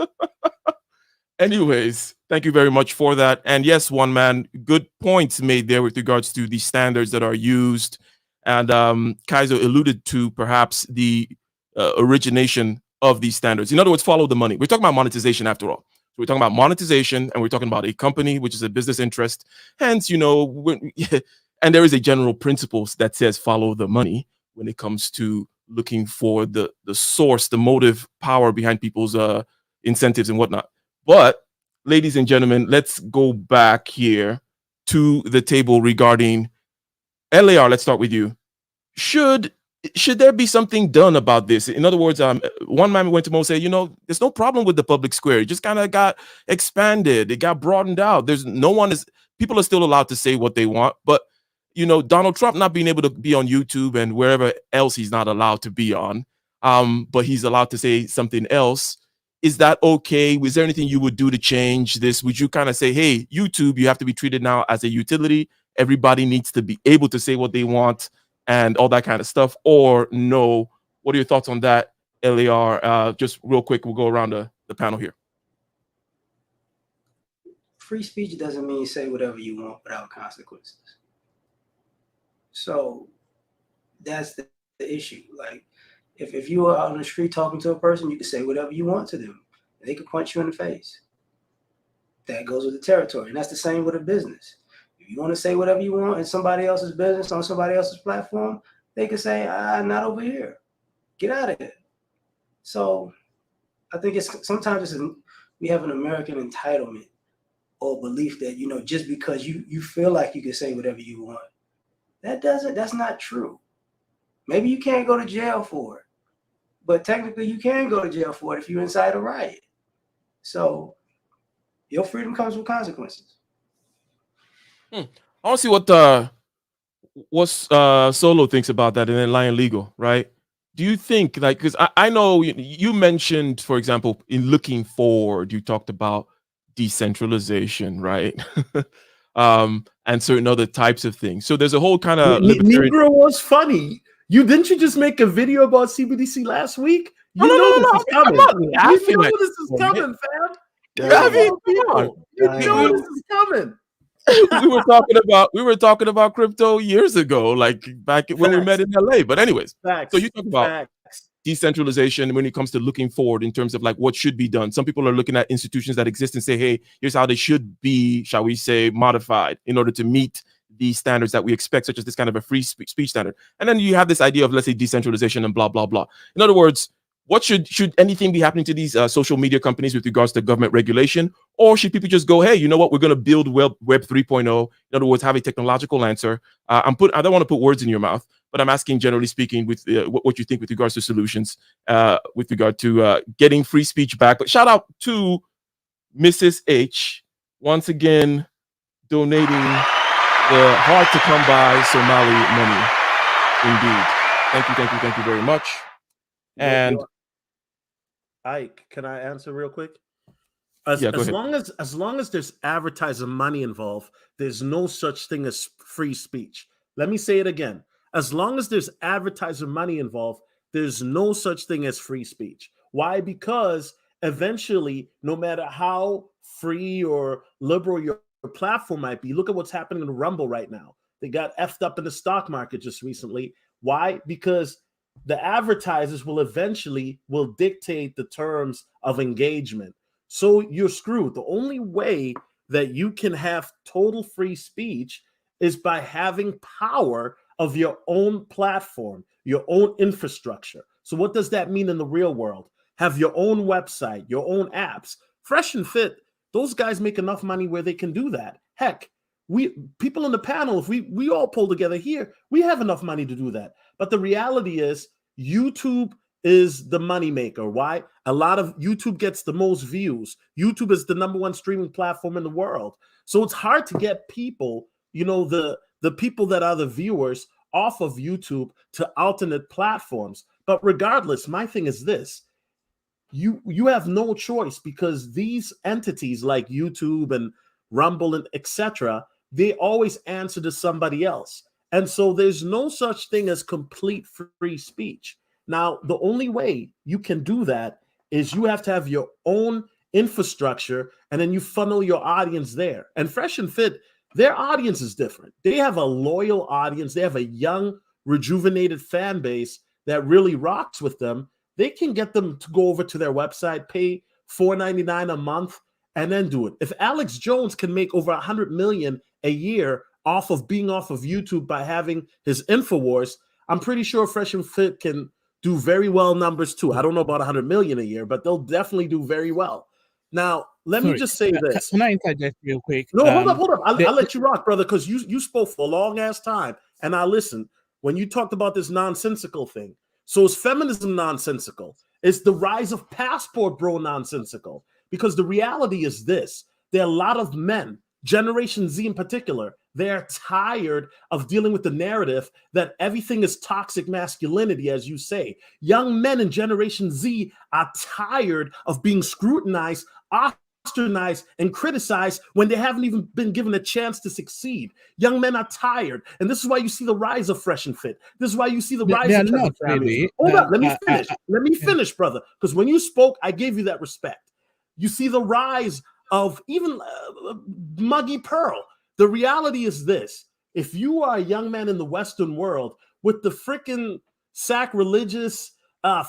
Anyways, thank you very much for that. And yes, one man, good points made there with regards to the standards that are used. And Kaizo alluded to perhaps the origination of these standards. In other words, follow the money. We're talking about monetization after all. So we're talking about monetization, and we're talking about a company, which is a business interest. Hence, you know, and there is a general principle that says follow the money when it comes to looking for the source, the motive power behind people's incentives and whatnot. But, ladies and gentlemen, let's go back here to the table regarding LAR. Let's start with you. Should there be something done about this? In other words, one man went to Mo and said, you know, there's no problem with the public square. It just kind of got expanded. It got broadened out. People are still allowed to say what they want. But, you know, Donald Trump not being able to be on YouTube and wherever else he's not allowed to be on, but he's allowed to say something else. Is that okay? Was there anything you would do to change this? Would you kind of say, hey, YouTube, you have to be treated now as a utility. Everybody needs to be able to say what they want and all that kind of stuff, or no? What are your thoughts on that, LAR? Just real quick, we'll go around the panel here. Free speech doesn't mean say whatever you want without consequences. So that's the issue. Like, if you are out on the street talking to a person, you can say whatever you want to them. They could punch you in the face. that goes with the territory. And that's the same with a business. If you want to say whatever you want in somebody else's business on somebody else's platform, they can say, not over here. Get out of here. So I think sometimes we have an American entitlement or belief that, just because you feel like you can say whatever you want. That's not true. Maybe you can't go to jail for it, but technically you can go to jail for it if you incite a riot. So your freedom comes with consequences. I want to see what Solo thinks about that, and then Lion Legal, right? Do you think, like, because I know you mentioned, for example, in looking forward, you talked about decentralization, right? And certain other types of things. So there's a whole kind of Negro was funny. Didn't you just make a video about CBDC last week? You know this is coming. You know this is coming, fam. You know this is coming. we were talking about crypto years ago, like back when we met in LA. But anyways, so you talk about decentralization when it comes to looking forward in terms of like what should be done. Some people are looking at institutions that exist and say, hey, here's how they should be, shall we say, modified in order to meet the standards that we expect, such as this kind of a free speech standard. And then you have this idea of, let's say, decentralization and blah, blah, blah. In other words, what should anything be happening to these social media companies with regards to government regulation? Or should people just go, hey, you know what, we're going to build Web 3.0. In other words, have a technological answer. I don't want to put words in your mouth, but I'm asking, generally speaking, with what you think with regards to solutions, with regard to getting free speech back. But shout out to Mrs. H, once again, donating the hard to come by Somali money. Indeed. Thank you very much. And Ike, can I answer real quick? Go as ahead. long as there's advertiser money involved, there's no such thing as free speech. Let me say it again. As long as there's advertiser money involved, there's no such thing as free speech. Why? Because eventually, no matter how free or liberal your platform might be, look at what's happening in Rumble right now. They got effed up in the stock market just recently. Why? Because the advertisers will dictate the terms of engagement. So you're screwed. The only way that you can have total free speech is by having power of your own platform, your own infrastructure. So what does that mean in the real world? Have your own website, your own apps. Fresh and Fit, those guys make enough money where they can do that. Heck, people in the panel, if we all pull together here, we have enough money to do that. But the reality is YouTube is the moneymaker. Why? A lot of YouTube gets the most views. YouTube is the #1 streaming platform in the world. So it's hard to get people, the people that are the viewers off of YouTube to alternate platforms. But regardless, my thing is this. You have no choice, because these entities like YouTube and Rumble and etc., they always answer to somebody else. And so there's no such thing as complete free speech. Now, the only way you can do that is you have to have your own infrastructure, and then you funnel your audience there. And Fresh and Fit, their audience is different. They have a loyal audience. They have a young, rejuvenated fan base that really rocks with them. They can get them to go over to their website, pay $4.99 a month, and then do it. If Alex Jones can make over $100 million a year off of YouTube by having his InfoWars, I'm pretty sure Fresh and Fit can do very well numbers too. I don't know about 100 million a year, but they'll definitely do very well. Now, let me just say this. Can I interject real quick? No, hold up. I'll let you rock, brother, because you spoke for a long ass time, and I listened when you talked about this nonsensical thing. So is feminism nonsensical? Is the rise of passport bro nonsensical? Because the reality is this: there are a lot of men, Generation Z in particular, they're tired of dealing with the narrative that everything is toxic masculinity, as you say. Young men in Generation Z are tired of being scrutinized, ostracized, and criticized when they haven't even been given a chance to succeed. Young men are tired. And this is why you see the rise of Fresh and Fit. This is why you see the rise of not really. Hold up, let me finish. Let me finish, brother. Because when you spoke, I gave you that respect. You see the rise of even Muggy Pearl. The reality is this: if you are a young man in the Western world with the freaking sacrilegious,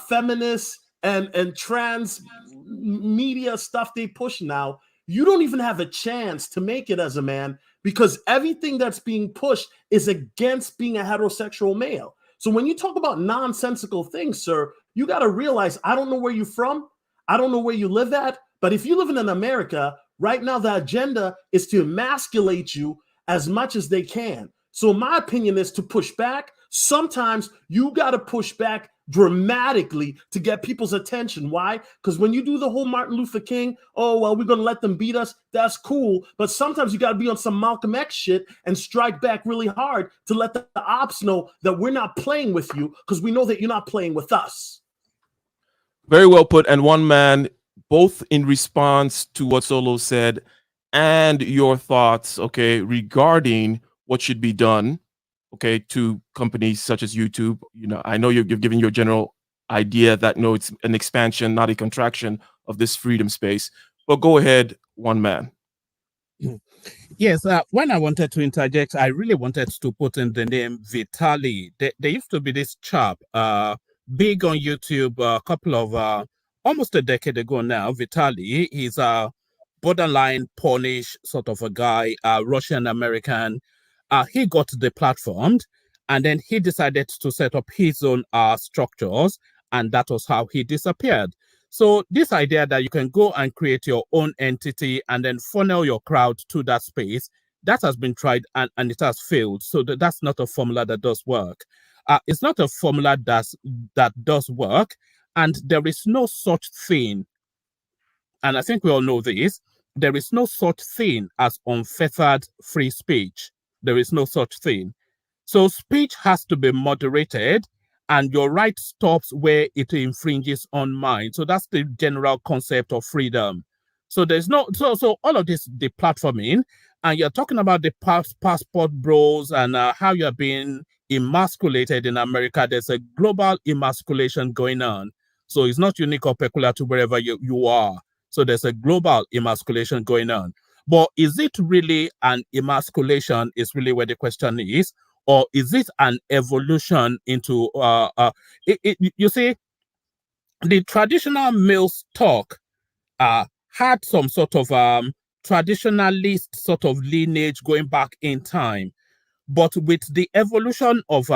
feminist, and trans media stuff they push now, you don't even have a chance to make it as a man because everything that's being pushed is against being a heterosexual male. So when you talk about nonsensical things, sir, you got to realize, I don't know where you're from. I don't know where you live at. But if you live in America, right now, the agenda is to emasculate you as much as they can. So my opinion is to push back. Sometimes you got to push back dramatically to get people's attention. Why? Because when you do the whole Martin Luther King, oh, well, we're going to let them beat us. That's cool. But sometimes you got to be on some Malcolm X shit and strike back really hard to let the ops know that we're not playing with you because we know that you're not playing with us. Very well put. And one man, both in response to what Solo said and your thoughts, okay, regarding what should be done, okay, to companies such as YouTube. You know, I know you've given your general idea that no, it's an expansion, not a contraction of this freedom space. But go ahead, one man. Yes, when I wanted to interject, I really wanted to put in the name Vitali. There used to be this chap, big on YouTube, a couple of almost a decade ago now. Vitali, he's a borderline Polish sort of a guy, Russian American. He got deplatformed, and then he decided to set up his own structures, and that was how he disappeared. So this idea that you can go and create your own entity and then funnel your crowd to that space, that has been tried and it has failed. So that's not a formula that does work. It's not a formula that does work, and there is no such thing, and I think we all know this, there is no such thing as unfettered free speech. There is no such thing. So speech has to be moderated, and your right stops where it infringes on mine. So that's the general concept of freedom. So there's no, so all of this deplatforming, and you're talking about the passport bros and how you're being emasculated in America. There's a global emasculation going on. So it's not unique or peculiar to wherever you are. So there's a global emasculation going on. But is it really an emasculation is really where the question is, or is it an evolution into, you see, the traditional male stock had some sort of traditionalist sort of lineage going back in time. But with the evolution of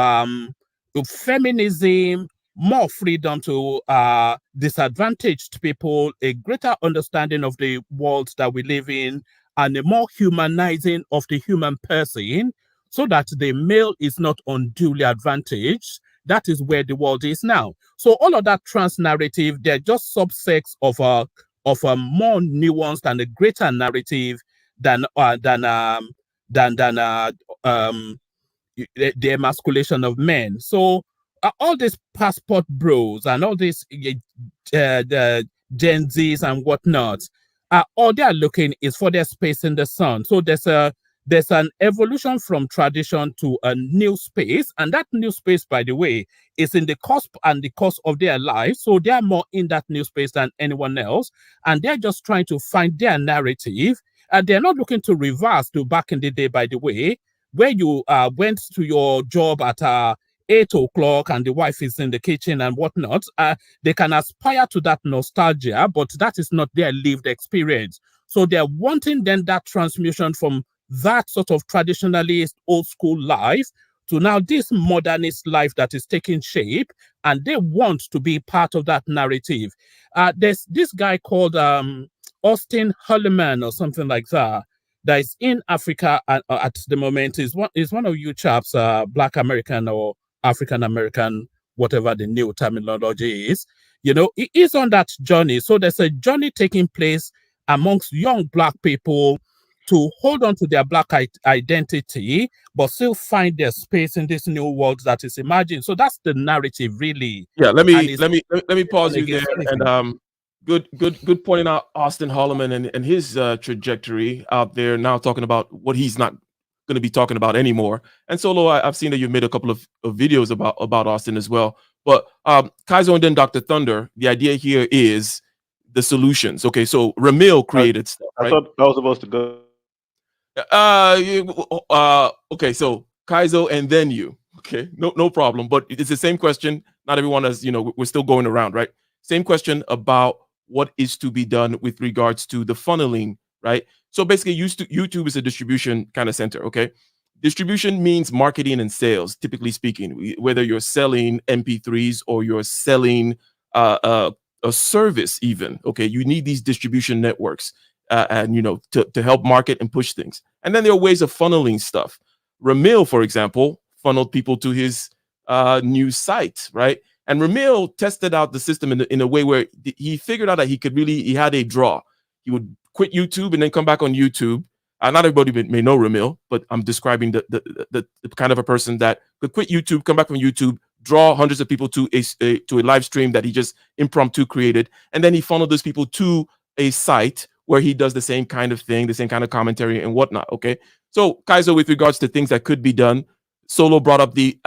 feminism, more freedom to disadvantaged people, a greater understanding of the world that we live in, and a more humanizing of the human person, so that the male is not unduly advantaged. That is where the world is now. So all of that trans narrative, they're just subsets of a more nuanced and a greater narrative than the emasculation of men. So all these passport bros and all these the Gen Zs and whatnot, all they are looking is for their space in the sun. So there's an evolution from tradition to a new space, and that new space, by the way, is in the cusp and the course of their life. So they are more in that new space than anyone else, and they're just trying to find their narrative. And they're not looking to reverse to back in the day, by the way, where you went to your job at 8 o'clock and the wife is in the kitchen and whatnot. They can aspire to that nostalgia, but that is not their lived experience. So they're wanting then that transmission from that sort of traditionalist old school life to now this modernist life that is taking shape, and they want to be part of that narrative. There's this guy called Austin Holliman or something like that is in Africa at the moment. Is one of you chaps, Black American or African American, whatever the new terminology is. You know, he is on that journey. So there's a journey taking place amongst young Black people to hold on to their Black identity, but still find their space in this new world that is emerging. So that's the narrative, really. Yeah, let me pause you there. And good pointing out Austin Holloman and his trajectory out there now, talking about what he's not going to be talking about anymore. And Solo, I've seen that you've made a couple of videos about Austin as well. But Kaizo and then Dr. Thunder, the idea here is the solutions. Okay, so Ramil created stuff, right? I thought I was supposed to go. Okay, so Kaizo and then you. Okay, no problem. But it's the same question. Not everyone has, we're still going around, right? Same question about what is to be done with regards to the funneling right? So basically, YouTube is a distribution kind of center. Okay, distribution means marketing and sales, typically speaking. Whether you're selling MP3s or you're selling a service, even. Okay, you need these distribution networks, and to help market and push things. And then there are ways of funneling stuff. Ramil, for example, funneled people to his new site, right? And Ramil tested out the system in a way where he figured out that he had a draw. He would quit YouTube and then come back on YouTube. Not everybody may know Ramil, but I'm describing the kind of a person that could quit YouTube, come back from YouTube, draw hundreds of people to a live stream that he just impromptu created, and then he funneled those people to a site where he does the same kind of thing, the same kind of commentary and whatnot. Okay, so Kaiser, with regards to things that could be done, Solo brought up the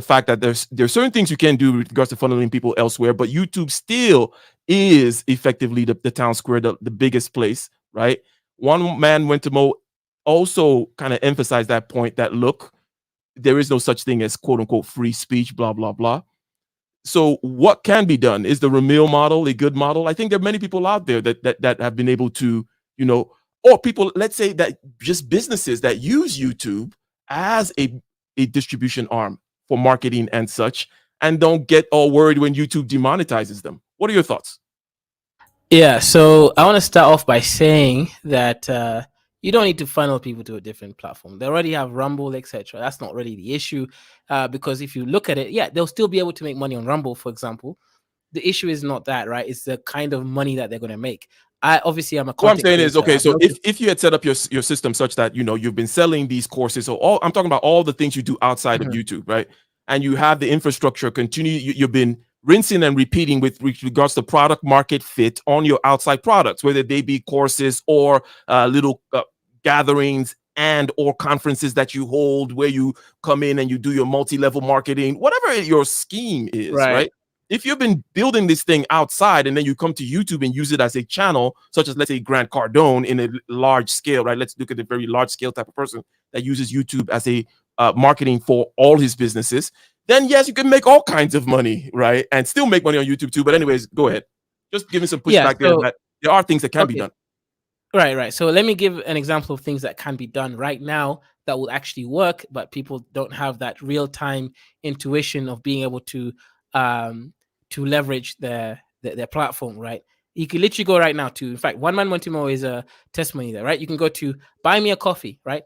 fact that there's certain things you can do with regards to funneling people elsewhere, but YouTube still is effectively the town square, the biggest place, right? One man went to Mo also kind of emphasized that point that, look, there is no such thing as quote unquote free speech, blah, blah, blah. So what can be done? Is the Ramil model a good model? I think there are many people out there that have been able to, or people, let's say that just businesses that use YouTube as a distribution arm for marketing and such, and don't get all worried when YouTube demonetizes them. What are your thoughts? Yeah, so I want to start off by saying that you don't need to funnel people to a different platform. They already have Rumble, etc. That's not really the issue, because if you look at it, yeah, they'll still be able to make money on Rumble, for example. The issue is not that, right? It's the kind of money that they're going to make. I'm a content what I'm saying creator. is, okay, so if you had set up your system such that you've been selling these courses, so I'm talking about all the things you do outside of YouTube, right? And you have the infrastructure you've been rinsing and repeating with regards to product market fit on your outside products, whether they be courses or little gatherings and or conferences that you hold where you come in and you do your multi-level marketing, whatever your scheme is, right? If you've been building this thing outside and then you come to YouTube and use it as a channel, such as, let's say, Grant Cardone in a large scale, right? Let's look at a very large scale type of person that uses YouTube as a marketing for all his businesses. Then yes, you can make all kinds of money, right? And still make money on YouTube too. But anyways, go ahead. Just give me some pushback there. That there are things that can be done. Right. So let me give an example of things that can be done right now that will actually work, but people don't have that real-time intuition of being able to leverage their platform, right? You can literally go right now to, in fact, One Man One More is a testimony there, right? You can go to Buy Me a Coffee, right?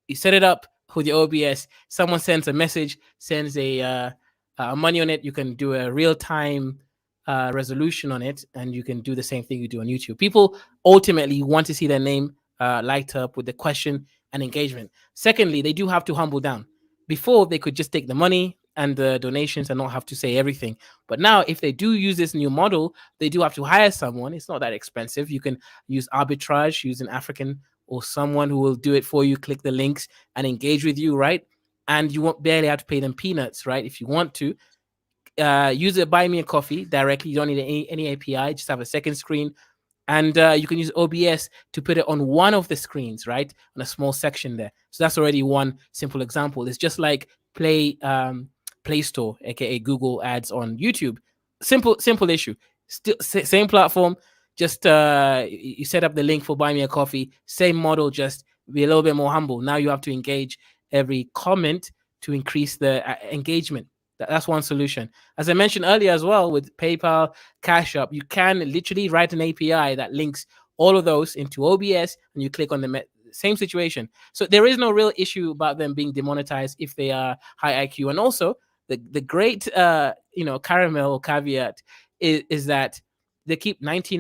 You set it up with your OBS. Someone sends a message, sends a money on it. You can do a real-time resolution on it, and you can do the same thing you do on YouTube. People ultimately want to see their name light up with the question and engagement. Secondly, they do have to humble down. Before, they could just take the money and the donations and not have to say everything. But now, if they do use this new model, they do have to hire someone. It's not that expensive. You can use arbitrage, use an African or someone who will do it for you, click the links and engage with you, right? And you won't barely have to pay them peanuts, right? If you want to. Use it, Buy Me a Coffee directly. You don't need any API, just have a second screen. And you can use OBS to put it on one of the screens, right? On a small section there. So that's already one simple example. It's just like Play Store, aka Google Ads on YouTube. Simple issue. Still same platform. Just you set up the link for Buy Me a Coffee. Same model, just be a little bit more humble. Now you have to engage every comment to increase the engagement. That's one solution. As I mentioned earlier as well, with PayPal, Cash App, you can literally write an API that links all of those into OBS, and you click on the same situation. So there is no real issue about them being demonetized if they are high IQ. And also, the great caramel or caveat is that they keep 95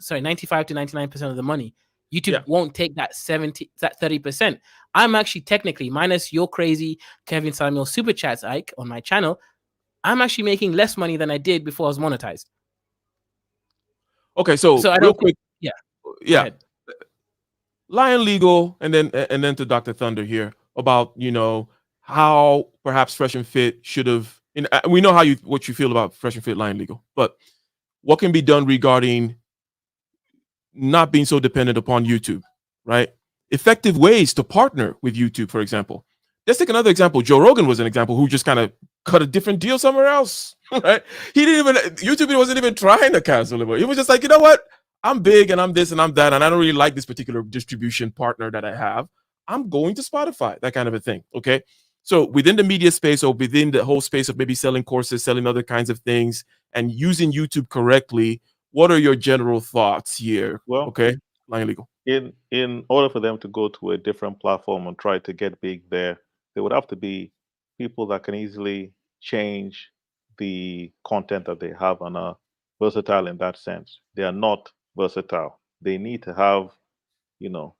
to 99% of the money. YouTube won't take that 30%. I'm actually technically, minus your crazy Kevin Samuel super chats, Ike, on my channel, I'm actually making less money than I did before I was monetized. Okay, so I real quick, yeah. Lion Legal, and then to Dr. Thunder here about how perhaps Fresh and Fit should have. We know what you feel about Fresh and Fit, Lion Legal, but what can be done regarding not being so dependent upon YouTube, right? Effective ways to partner with YouTube, for example. Let's take another example. Joe Rogan was an example who just kind of cut a different deal somewhere else, right? YouTube wasn't even trying to cancel him. He was just like, you know what? I'm big and I'm this and I'm that, and I don't really like this particular distribution partner that I have. I'm going to Spotify, that kind of a thing. Okay. So within the media space, or within the whole space of maybe selling courses, selling other kinds of things, and using YouTube correctly, what are your general thoughts here? Well, Okay. Line legal. In order for them to go to a different platform and try to get big there, there would have to be people that can easily change the content that they have and are versatile in that sense. They are not versatile. They need to have, you know,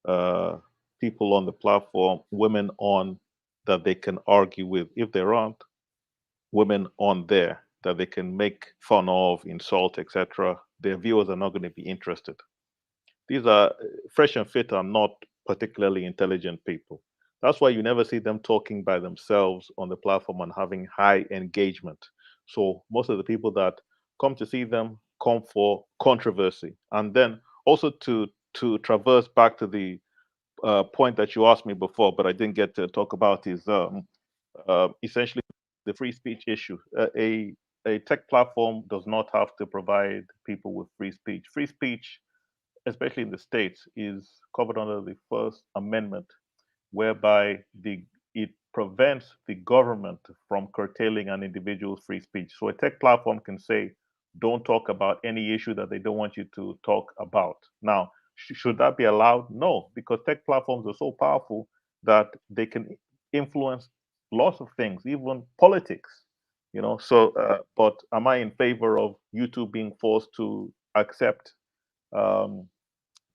uh, people on the platform, women on that they can argue with. If there aren't women on there that they can make fun of, insult, etc., their viewers are not going to be interested. These are Fresh and Fit are not particularly intelligent people. That's why you never see them talking by themselves on the platform and having high engagement. So most of the people that come to see them come for controversy. And then also to traverse back to the point that you asked me before, but I didn't get to talk about, is essentially the free speech issue. A tech platform does not have to provide people with free speech. Free speech, especially in the States, is covered under the First Amendment, whereby it prevents the government from curtailing an individual's free speech. So a tech platform can say, don't talk about any issue that they don't want you to talk about. Now, should that be allowed? No, because tech platforms are so powerful that they can influence lots of things, even politics. But am I in favor of YouTube being forced to accept um,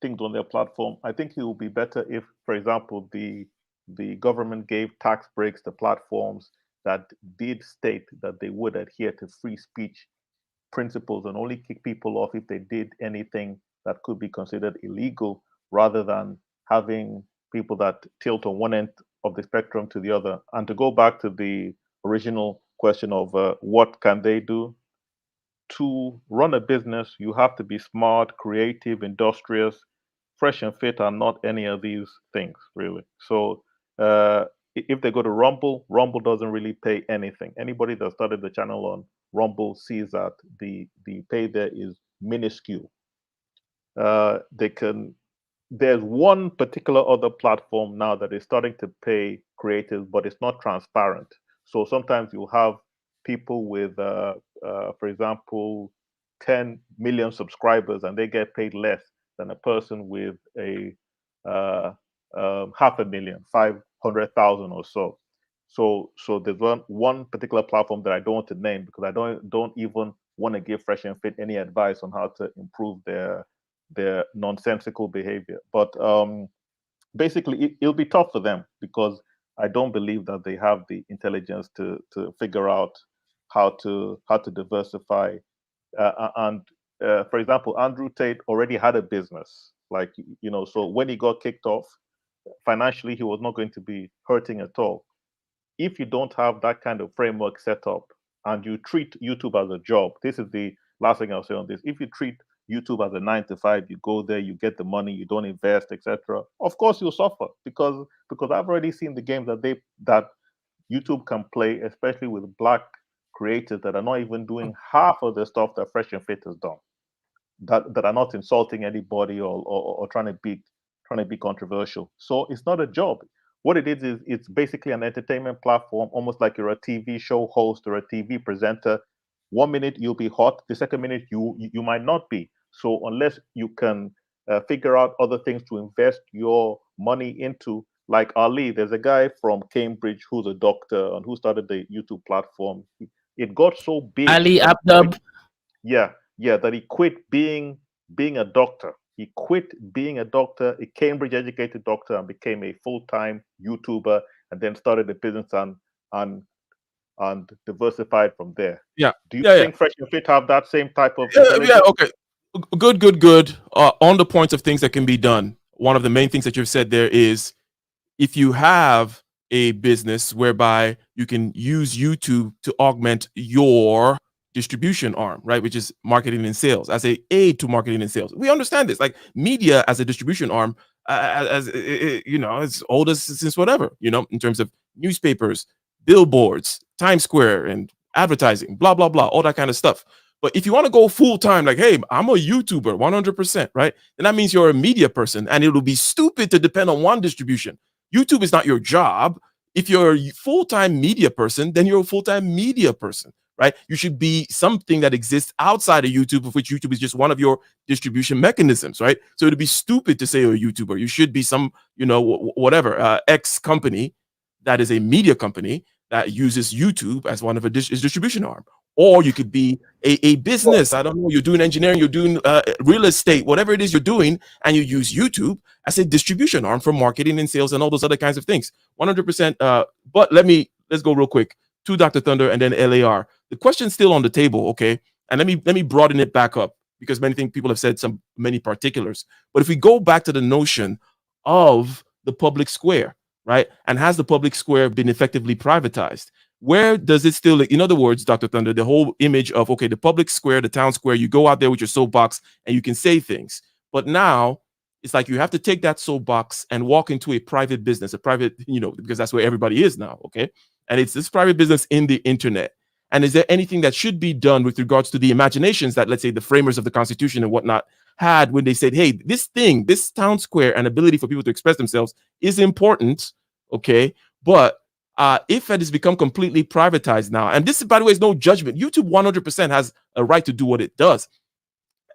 things on their platform? I think it would be better if, for example, the government gave tax breaks to platforms that did state that they would adhere to free speech principles and only kick people off if they did anything that could be considered illegal, rather than having people that tilt on one end of the spectrum to the other. And to go back to the original question of what can they do? To run a business, you have to be smart, creative, industrious. Fresh and Fit are not any of these things, really. So if they go to Rumble, Rumble doesn't really pay anything. Anybody that started the channel on Rumble sees that the pay there is minuscule. There's one particular other platform now that is starting to pay creators, but it's not transparent. So sometimes you'll have people with, for example, 10 million subscribers, and they get paid less than a person with a 500,000, 500,000 or so. So there's one particular platform that I don't want to name because I don't even want to give Fresh and Fit any advice on how to improve their nonsensical behavior. But basically, it'll be tough for them because I don't believe that they have the intelligence to figure out how to diversify. For example, Andrew Tate already had a business, so when he got kicked off, financially, he was not going to be hurting at all. If you don't have that kind of framework set up and you treat YouTube as a job, this is the last thing I'll say on this. If you treat YouTube as a 9 to 5, you go there, you get the money, you don't invest, etc. Of course, you'll suffer because I've already seen the game that YouTube can play, especially with Black creators that are not even doing half of the stuff that Fresh and Fit has done, that are not insulting anybody or trying to be controversial. So it's not a job. What it is it's basically an entertainment platform, almost like you're a TV show host or a TV presenter. 1 minute you'll be hot, the second minute you might not be. So unless you can figure out other things to invest your money into, like Ali, there's a guy from Cambridge who's a doctor and who started the YouTube platform. It got so big. Ali Abdub. That he quit being a doctor. He quit being a doctor, a Cambridge educated doctor, and became a full-time YouTuber, and then started a business and diversified from there. Yeah. Do you think Fresh and Fit have that same type of intelligence? Yeah, okay. Good. On the points of things that can be done, one of the main things that you've said there is if you have a business whereby you can use YouTube to augment your distribution arm, right, which is marketing and sales, as a aid to marketing and sales. We understand this, like media as a distribution arm, as it's old as since whatever, in terms of newspapers, billboards, Times Square, and advertising, blah blah blah, all that kind of stuff. But if you want to go full time, like, hey, I'm a YouTuber 100%, right? Then that means you're a media person, and it'll be stupid to depend on one distribution. YouTube is not your job. If you're a full-time media person, then you're a full-time media person, right? You should be something that exists outside of YouTube, of which YouTube is just one of your distribution mechanisms, right? So it'd be stupid to say you're a YouTuber. You should be some, whatever, X company that is a media company that uses YouTube as one of its distribution arm. Or you could be a business. I don't know. You're doing engineering, you're doing real estate, whatever it is you're doing, and you use YouTube as a distribution arm for marketing and sales and all those other kinds of things. 100%. But let's go real quick to Dr. Thunder and then LAR. The question's still on the table, okay? And let me broaden it back up, because people have said many particulars. But if we go back to the notion of the public square, right? And has the public square been effectively privatized? Where does it still, in other words, Dr. Thunder, the whole image of, okay, the public square, the town square, you go out there with your soapbox and you can say things. But now it's like you have to take that soapbox and walk into a private business, a private, because that's where everybody is now, okay? And it's this private business in the internet. And is there anything that should be done with regards to the imaginations that, let's say, the framers of the Constitution and whatnot had when they said, hey, this town square and ability for people to express themselves is important, okay? But if it has become completely privatized now, and this, by the way, is no judgment. YouTube 100% has a right to do what it does.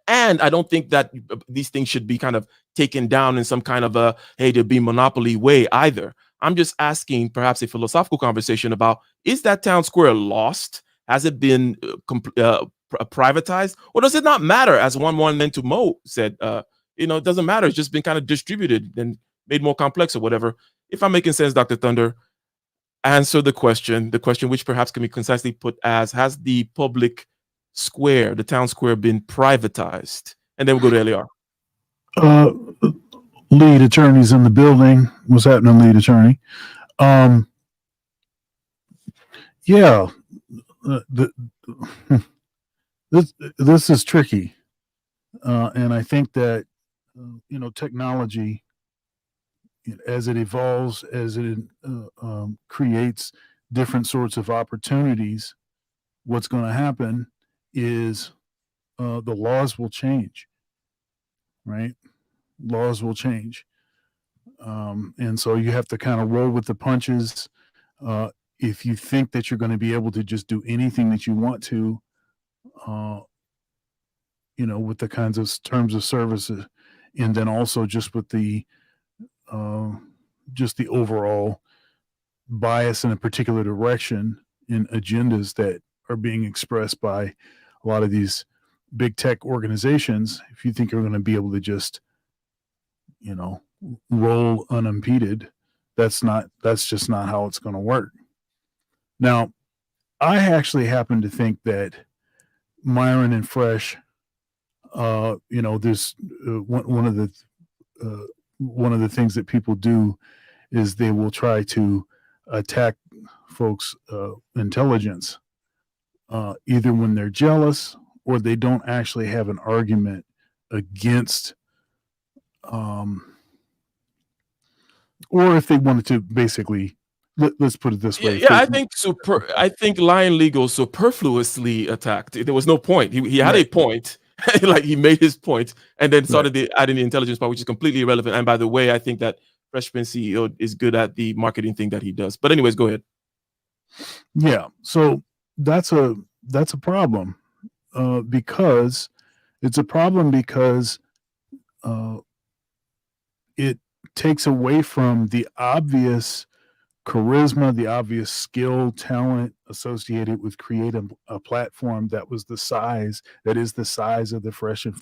And I don't think that these things should be kind of taken down in some kind of a, hey, there'll be monopoly way either. I'm just asking perhaps a philosophical conversation about, is that town square lost? Has it been privatized? Or does it not matter, as one then to Mo said, it doesn't matter. It's just been kind of distributed and made more complex or whatever. If I'm making sense, Dr. Thunder, answer the question which perhaps can be concisely put as, has the public square, the town square, been privatized? And then we'll go to LAR. Lead attorney's in the building. What's happening, lead attorney? Yeah, this is tricky, and I think that technology, as it evolves, as it creates different sorts of opportunities, what's going to happen is the laws will change, right? Laws will change. And so you have to kind of roll with the punches. If you think that you're going to be able to just do anything that you want to, with the kinds of terms of services, and then also just with the overall bias in a particular direction in agendas that are being expressed by a lot of these big tech organizations, if you think you're going to be able to just, roll unimpeded, that's just not how it's going to work. Now, I actually happen to think that Myron and Fresh, there's one of the things that people do is they will try to attack folks' intelligence, either when they're jealous or they don't actually have an argument against, or if they wanted to basically, let's put it this way. Yeah, I think Lion Legal superfluously attacked. There was no point. He had a point, like he made his point, and then started adding the intelligence part, which is completely irrelevant. And by the way, I think that Freshman CEO is good at the marketing thing that he does. But anyways, go ahead. Yeah, so that's a problem, because it's a problem because it takes away from the obvious charisma, the obvious skill, talent associated with creating a platform that is the size of the Fresh and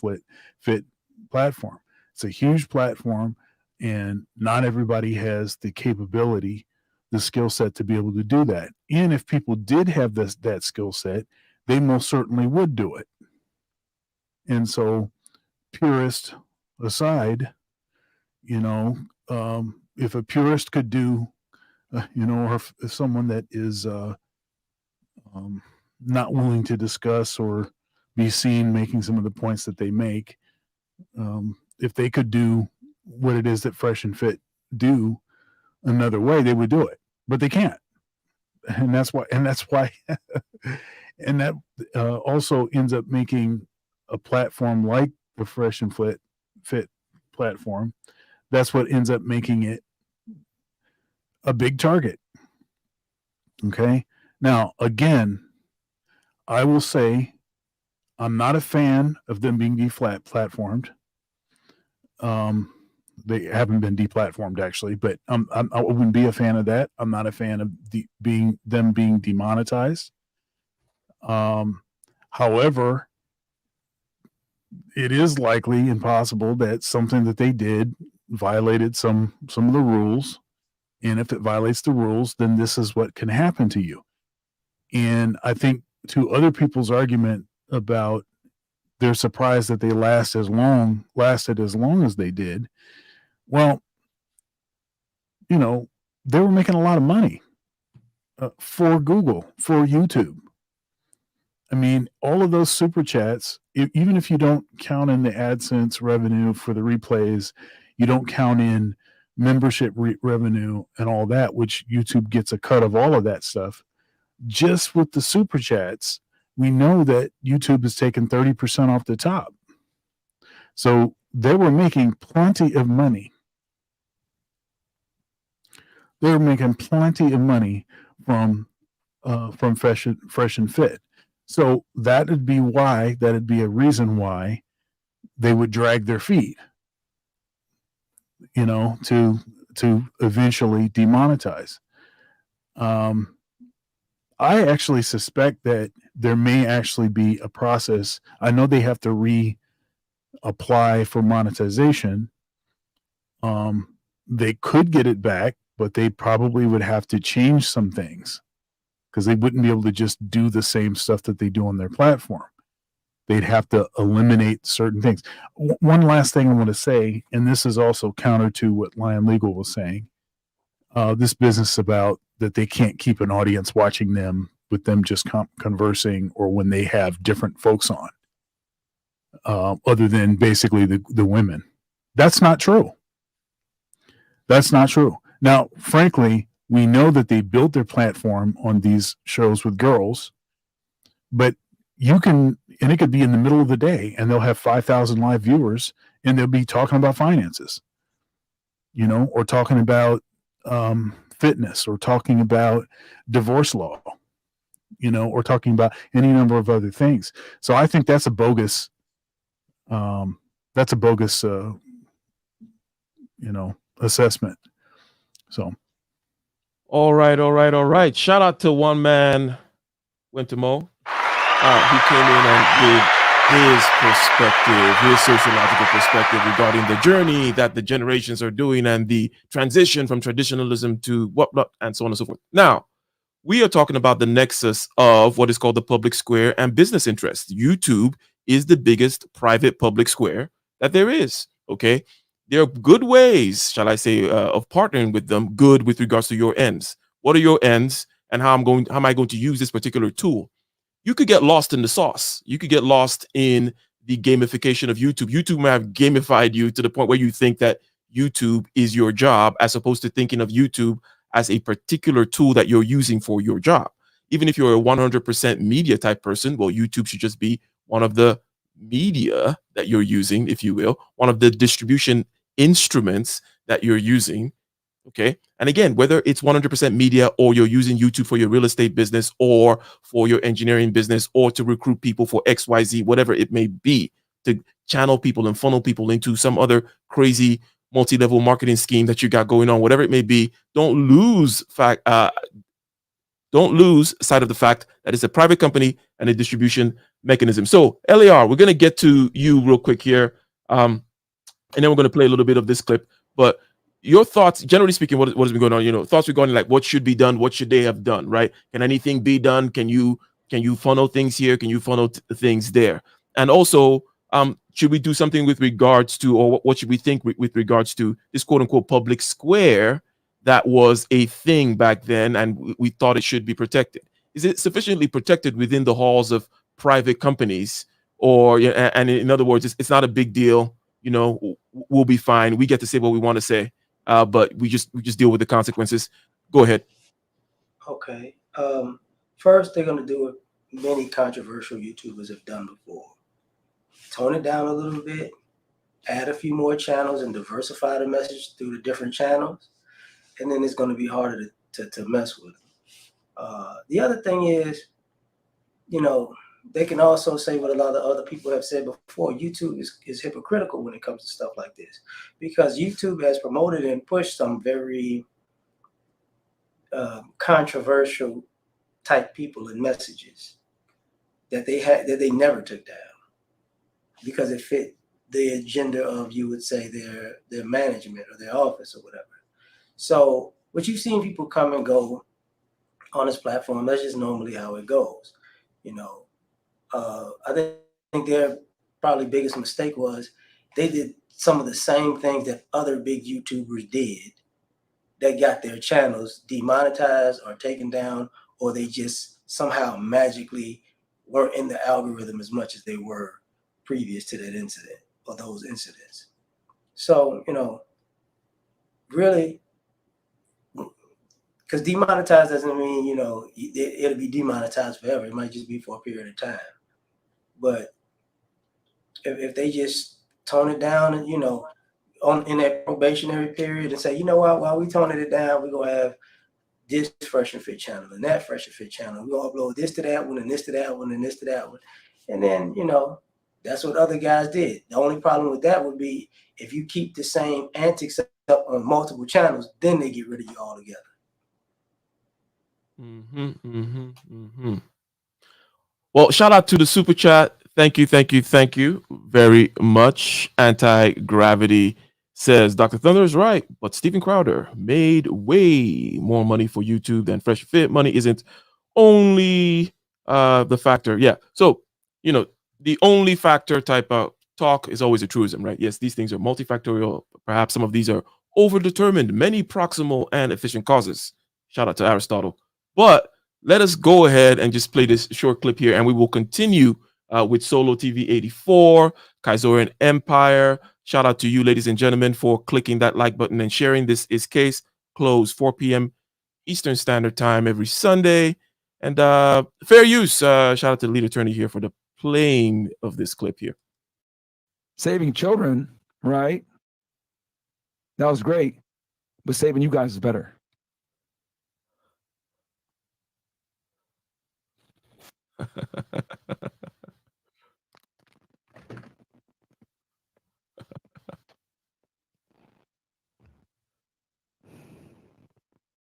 Fit platform. It's a huge platform, and not everybody has the capability, the skill set to be able to do that. And if people did have that skill set, they most certainly would do it. And so, purist aside, if a purist could do, or if someone that is not willing to discuss or be seen making some of the points that they make, if they could do what it is that Fresh and Fit do another way, they would do it, but they can't. And that's why and that also ends up making a platform like the Fresh and Fit platform. That's what ends up making it a big target. Okay. Now, again, I will say I'm not a fan of them being deplatformed. They haven't been deplatformed actually, but I wouldn't be a fan of that. I'm not a fan of them being demonetized. However, it is likely and possible that something that they did violated some of the rules, and if it violates the rules, then this is what can happen to you. And I think to other people's argument about they're surprised that they lasted as long as they did. Well, you know, they were making a lot of money for Google, for YouTube. I mean, all of those super chats, even if you don't count in the AdSense revenue for the replays, you don't count in membership revenue and all that, which YouTube gets a cut of all of that stuff. Just with the super chats, we know that YouTube has taken 30% off the top. So they were making plenty of money. They were making plenty of money from Fresh and Fit. So that'd be a reason why they would drag their feet, you know, to eventually demonetize. I actually suspect that there may actually be a process. I know they have to reapply for monetization. They could get it back, but they probably would have to change some things because they wouldn't be able to just do the same stuff that they do on their platform. They'd have to eliminate certain things. One last thing I want to say, and this is also counter to what Lion Legal was saying, this business about that they can't keep an audience watching them with them just conversing or when they have different folks on, other than basically the women. That's not true. That's not true. Now, frankly, we know that they built their platform on these shows with girls, but and it could be in the middle of the day and they'll have 5,000 live viewers and they'll be talking about finances, you know, or talking about fitness, or talking about divorce law, you know, or talking about any number of other things. So I think that's a bogus, you know, assessment. So. All right. Shout out to one man, Wentamo, who came in and gave his perspective, his sociological perspective regarding the journey that the generations are doing and the transition from traditionalism to whatnot and so on and so forth. Now, we are talking about the nexus of what is called the public square and business interests. YouTube is the biggest private public square that there is. Okay. There are good ways, shall I say, of partnering with them, good with regards to your ends. What are your ends and how am I going to use this particular tool? You could get lost in the sauce. You could get lost in the gamification of YouTube. YouTube may have gamified you to the point where you think that YouTube is your job, as opposed to thinking of YouTube as a particular tool that you're using for your job. Even if you're a 100% media type person, well, YouTube should just be one of the media that you're using, if you will, one of the distribution instruments that you're using. Okay. And again, whether it's 100% media or you're using YouTube for your real estate business or for your engineering business or to recruit people for XYZ, whatever it may be, to channel people and funnel people into some other crazy multi-level marketing scheme that you got going on, whatever it may be, don't lose sight of the fact that it's a private company and a distribution mechanism. So LAR, we're going to get to you real quick here. And then we're going to play a little bit of this clip, but your thoughts, generally speaking, what has been going on, you know, thoughts regarding like what should be done, what should they have done, right? Can anything be done? Can you funnel things here? Can you funnel things there? And also, should we do something with regards to, or what should we think with regards to this quote unquote public square that was a thing back then and we thought it should be protected? Is it sufficiently protected within the halls of private companies? Or, and in other words, it's not a big deal, you know, we'll be fine. We get to say what we want to say. But we just deal with the consequences. Go ahead. Okay. First, they're going to do it many controversial YouTubers have done before. Tone it down a little bit, add a few more channels, and diversify the message through the different channels, and then it's going to be harder to mess with. The other thing is, they can also say what a lot of other people have said before. YouTube is hypocritical when it comes to stuff like this, because YouTube has promoted and pushed some very controversial type people and messages that they never took down because it fit the agenda of, you would say, their management or their office or whatever. So what you've seen people come and go on this platform, that's just normally how it goes. I think their probably biggest mistake was they did some of the same things that other big YouTubers did that got their channels demonetized or taken down, or they just somehow magically weren't in the algorithm as much as they were previous to that incident or those incidents. So, really, because demonetized doesn't mean, it'll be demonetized forever. It might just be for a period of time. But if they just tone it down and, in that probationary period and say, you know what, while we toning it down, we're going to have this Fresh and Fit channel and that Fresh and Fit channel. We're going to upload this to that one and this to that one and this to that one. And then, that's what other guys did. The only problem with that would be if you keep the same antics up on multiple channels, then they get rid of you altogether. Well, shout out to the super chat. Thank you very much. Anti-Gravity says Dr. Thunder is right, but Steven Crowder made way more money for YouTube than Fresh Fit. Money isn't only the factor. Yeah. So, the only factor type of talk is always a truism, right? Yes, these things are multifactorial. Perhaps some of these are overdetermined, many proximal and efficient causes. Shout out to Aristotle. But let us go ahead and just play this short clip here, and we will continue with Solo TV 84, Kaizorian Empire. Shout out to you, ladies and gentlemen, for clicking that like button and sharing. This is Case Closed, 4 p.m. Eastern Standard Time every Sunday. And fair use. Shout out to the lead attorney here for the playing of this clip here. Saving children, right? That was great, but saving you guys is better.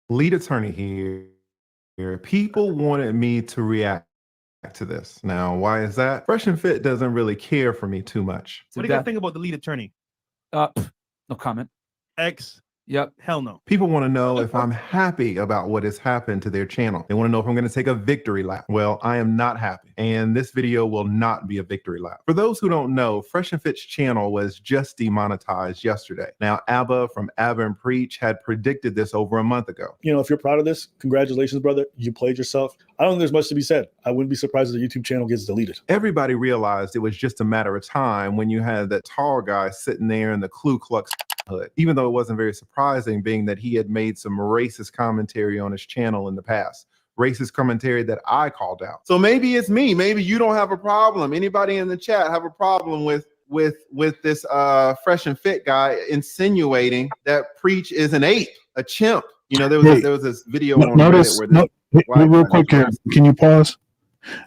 Lead attorney here. People wanted me to react to this. Now, why is that? Fresh and Fit doesn't really care for me too much. What do you guys think about the lead attorney? No comment. X. Yep. Hell no. People want to know if I'm happy about what has happened to their channel. They want to know if I'm going to take a victory lap. Well, I am not happy, and this video will not be a victory lap. For those who don't know, Fresh and Fit's channel was just demonetized yesterday. Now, Abba from Abba and Preach had predicted this over a month ago. If you're proud of this, congratulations, brother. You played yourself. I don't think there's much to be said. I wouldn't be surprised if the YouTube channel gets deleted. Everybody realized it was just a matter of time when you had that tall guy sitting there in the Ku Klux hood, even though it wasn't very surprising, being that he had made some racist commentary on his channel in the past. Racist commentary that I called out. So maybe it's me. Maybe you don't have a problem. Anybody in the chat have a problem with this Fresh and Fit guy insinuating that Preach is an ape, a chimp? There was this video on notice, Reddit where real quick here. Can you pause?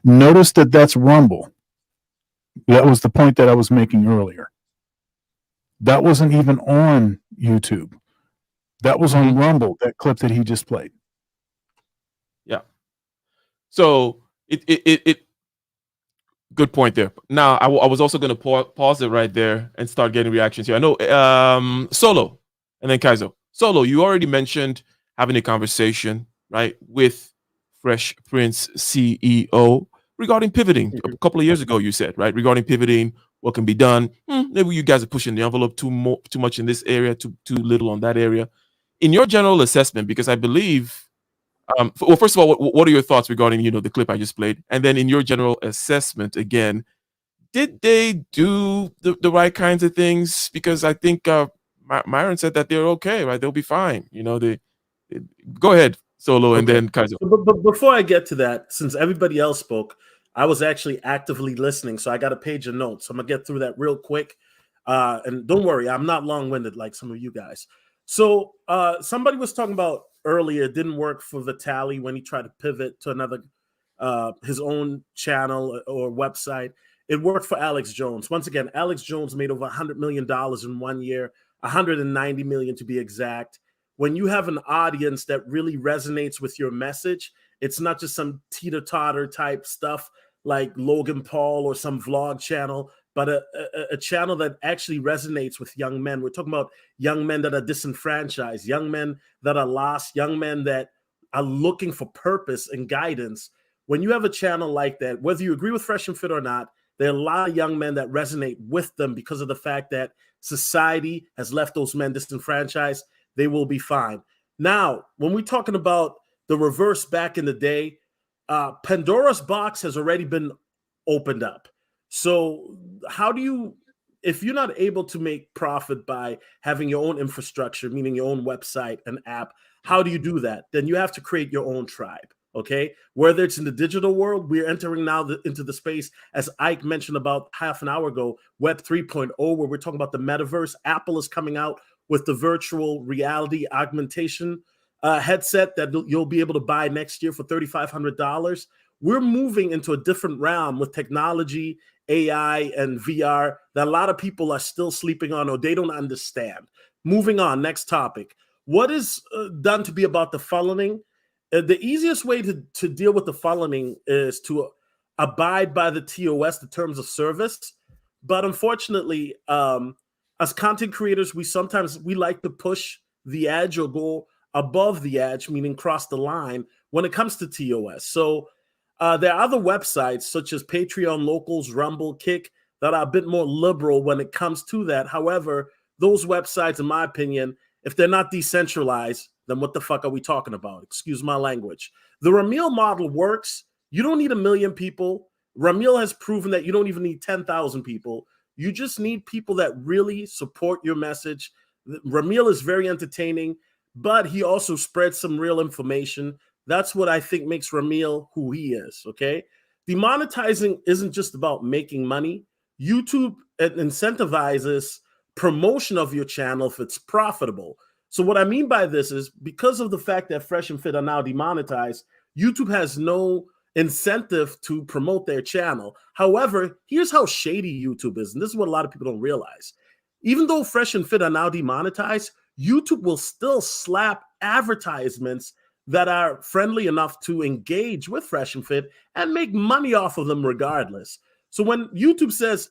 Notice that that's Rumble. That was the point that I was making earlier. That wasn't even on YouTube. That was on Rumble, that clip that he just played. Yeah. So it good point there. Now, I was also going to pause it right there and start getting reactions here. I know Solo and then Kaizo. Solo, you already mentioned having a conversation, right, with Fresh Prince CEO regarding pivoting. A couple of years ago, you said, right, regarding pivoting, what can be done. Maybe you guys are pushing the envelope too much in this area, too little on that area. In your general assessment, because I believe, well, first of all, what are your thoughts regarding, the clip I just played? And then in your general assessment, again, did they do the right kinds of things? Because I think Myron said that they're okay, right? They'll be fine. They go ahead, Solo, and then Kaizo. But before I get to that, since everybody else spoke, I was actually actively listening, so I got a page of notes. I'm gonna get through that real quick. And don't worry, I'm not long-winded like some of you guys. So somebody was talking about earlier, it didn't work for Vitaly when he tried to pivot to another his own channel or website. It worked for Alex Jones. Once again, Alex Jones made over $100 million in 1 year, 190 million to be exact. When you have an audience that really resonates with your message, it's not just some teeter-totter type stuff like Logan Paul or some vlog channel, but a channel that actually resonates with young men. We're talking about young men that are disenfranchised, young men that are lost, young men that are looking for purpose and guidance. When you have a channel like that, whether you agree with Fresh and Fit or not, there are a lot of young men that resonate with them because of the fact that society has left those men disenfranchised. They will be fine. Now, when we're talking about the reverse back in the day, Pandora's box has already been opened up. So how do you, if you're not able to make profit by having your own infrastructure, meaning your own website and app, how do you do that? Then you have to create your own tribe. Okay, whether it's in the digital world, we're entering now into the space, as Ike mentioned about half an hour ago, Web 3.0, where we're talking about the metaverse. Apple is coming out with the virtual reality augmentation headset that you'll be able to buy next year for $3,500. We're moving into a different realm with technology, AI, and VR that a lot of people are still sleeping on or they don't understand. Moving on, next topic. What is done to be about the funneling? The easiest way to deal with the funneling is to abide by the TOS, the terms of service. But unfortunately, as content creators, we like to push the edge or go above the edge, meaning cross the line when it comes to TOS. So there are other websites such as Patreon, Locals, Rumble, Kick that are a bit more liberal when it comes to that. However, those websites, in my opinion, if they're not decentralized, then what the fuck are we talking about? Excuse my language. The Ramil model works. You don't need 1 million people. Ramil has proven that you don't even need 10,000 people. You just need people that really support your message. Ramil is very entertaining, but he also spreads some real information. That's what I think makes Ramil who he is, okay? Demonetizing isn't just about making money. YouTube incentivizes promotion of your channel if it's profitable. So what I mean by this is because of the fact that Fresh and Fit are now demonetized, YouTube has no incentive to promote their channel. However, here's how shady YouTube is, and this is what a lot of people don't realize. Even though Fresh and Fit are now demonetized, YouTube will still slap advertisements that are friendly enough to engage with Fresh and Fit and make money off of them regardless. So when YouTube says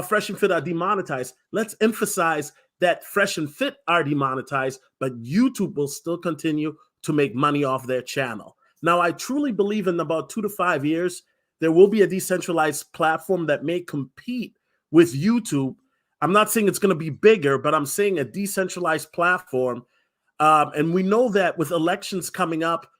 Fresh and Fit are demonetized, let's emphasize that Fresh and Fit are demonetized, but YouTube will still continue to make money off their channel. Now, I truly believe in about 2 to 5 years, there will be a decentralized platform that may compete with YouTube. I'm not saying it's going to be bigger, but I'm saying a decentralized platform. And we know that with elections coming up,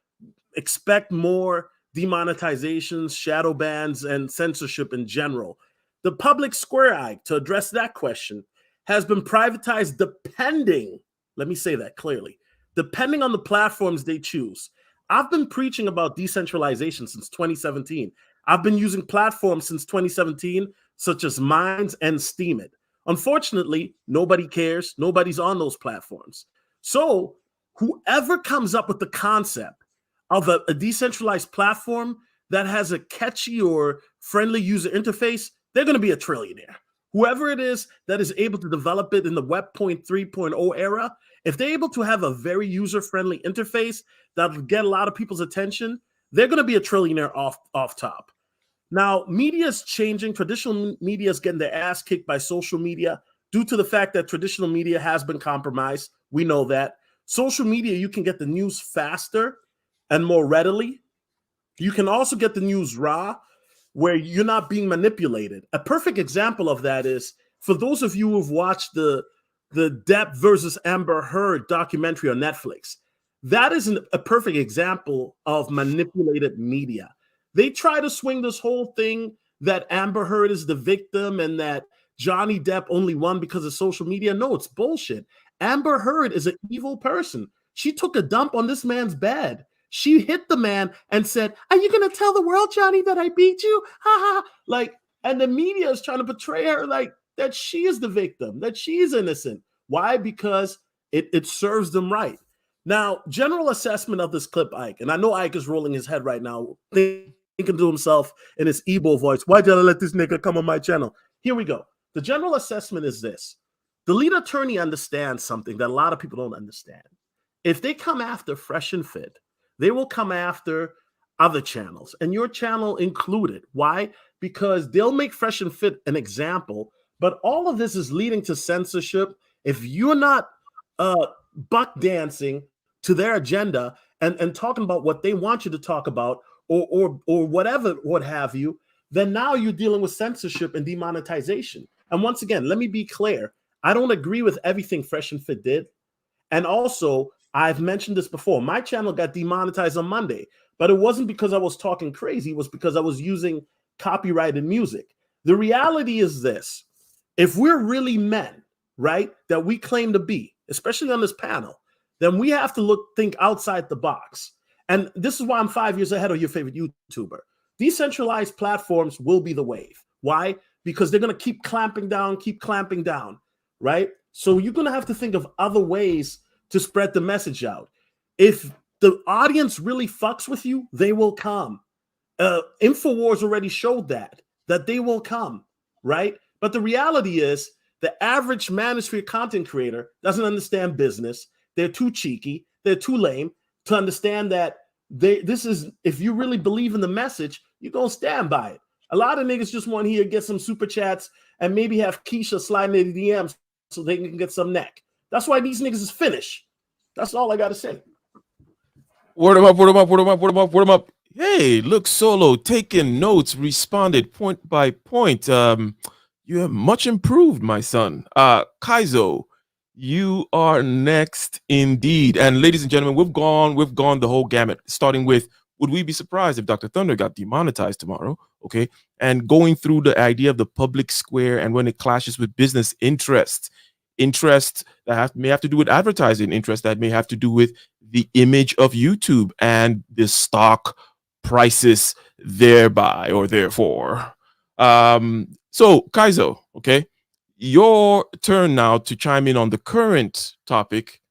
expect more demonetizations, shadow bans, and censorship in general. The public square, Ike, to address that question, has been privatized depending, let me say that clearly, depending on the platforms they choose. I've been preaching about decentralization since 2017. I've been using platforms since 2017, such as Minds and Steemit. Unfortunately, nobody cares. Nobody's on those platforms. So whoever comes up with the concept of a decentralized platform that has a catchy or friendly user interface, they're going to be a trillionaire. Whoever it is that is able to develop it in the Web 3.0 era, if they're able to have a very user-friendly interface that'll get a lot of people's attention, they're going to be a trillionaire off top. Now, media is changing. Traditional media is getting their ass kicked by social media due to the fact that traditional media has been compromised. We know that. Social media, you can get the news faster and more readily. You can also get the news raw, where you're not being manipulated. A perfect example of that is, for those of you who've watched the Depp versus Amber Heard documentary on Netflix, that is a perfect example of manipulated media. They try to swing this whole thing that Amber Heard is the victim and that Johnny Depp only won because of social media. No, it's bullshit. Amber Heard is an evil person. She took a dump on this man's bed. She hit the man and said, "Are you gonna tell the world, Johnny, that I beat you?" Ha ha. Like, and the media is trying to portray her like that she is the victim, that she is innocent. Why? Because it serves them right. Now, general assessment of this clip, Ike, and I know Ike is rolling his head right now, thinking to himself in his Igbo voice, why did I let this nigga come on my channel? Here we go. The general assessment is this. The lead attorney understands something that a lot of people don't understand. If they come after Fresh and Fit, they will come after other channels, and your channel included. Why? Because they'll make Fresh and Fit an example, but all of this is leading to censorship. If you're not buck dancing to their agenda and talking about what they want you to talk about, or whatever, what have you, then now you're dealing with censorship and demonetization. And once again, let me be clear. I don't agree with everything Fresh and Fit did. And also, I've mentioned this before. My channel got demonetized on Monday, but it wasn't because I was talking crazy. It was because I was using copyrighted music. The reality is this. If we're really men, right, that we claim to be, especially on this panel, then we have to think outside the box. And this is why I'm 5 years ahead of your favorite YouTuber. Decentralized platforms will be the wave. Why? Because they're going to keep clamping down, right? So you're going to have to think of other ways to spread the message out. If the audience really fucks with you, they will come. InfoWars already showed that they will come, right? But the reality is the average manosphere content creator doesn't understand business. They're too cheeky. They're too lame to understand that this is, if you really believe in the message, you're going to stand by it. A lot of niggas just want here to get some super chats and maybe have Keisha sliding in the DMs so they can get some neck. That's why these niggas is finished. That's all I got to say. Word them up, word them up, word them up, word them up, word them up. Hey, look, Solo, taking notes, responded point by point. You have much improved, my son. Kaizo, you are next indeed. And ladies and gentlemen, we've gone the whole gamut, starting with, would we be surprised if Dr. Thunder got demonetized tomorrow? Okay. And going through the idea of the public square and when it clashes with business interests that may have to do with advertising, interests that may have to do with the image of YouTube and the stock prices thereby or therefore. So Kaizo, okay, your turn now to chime in on the current topic,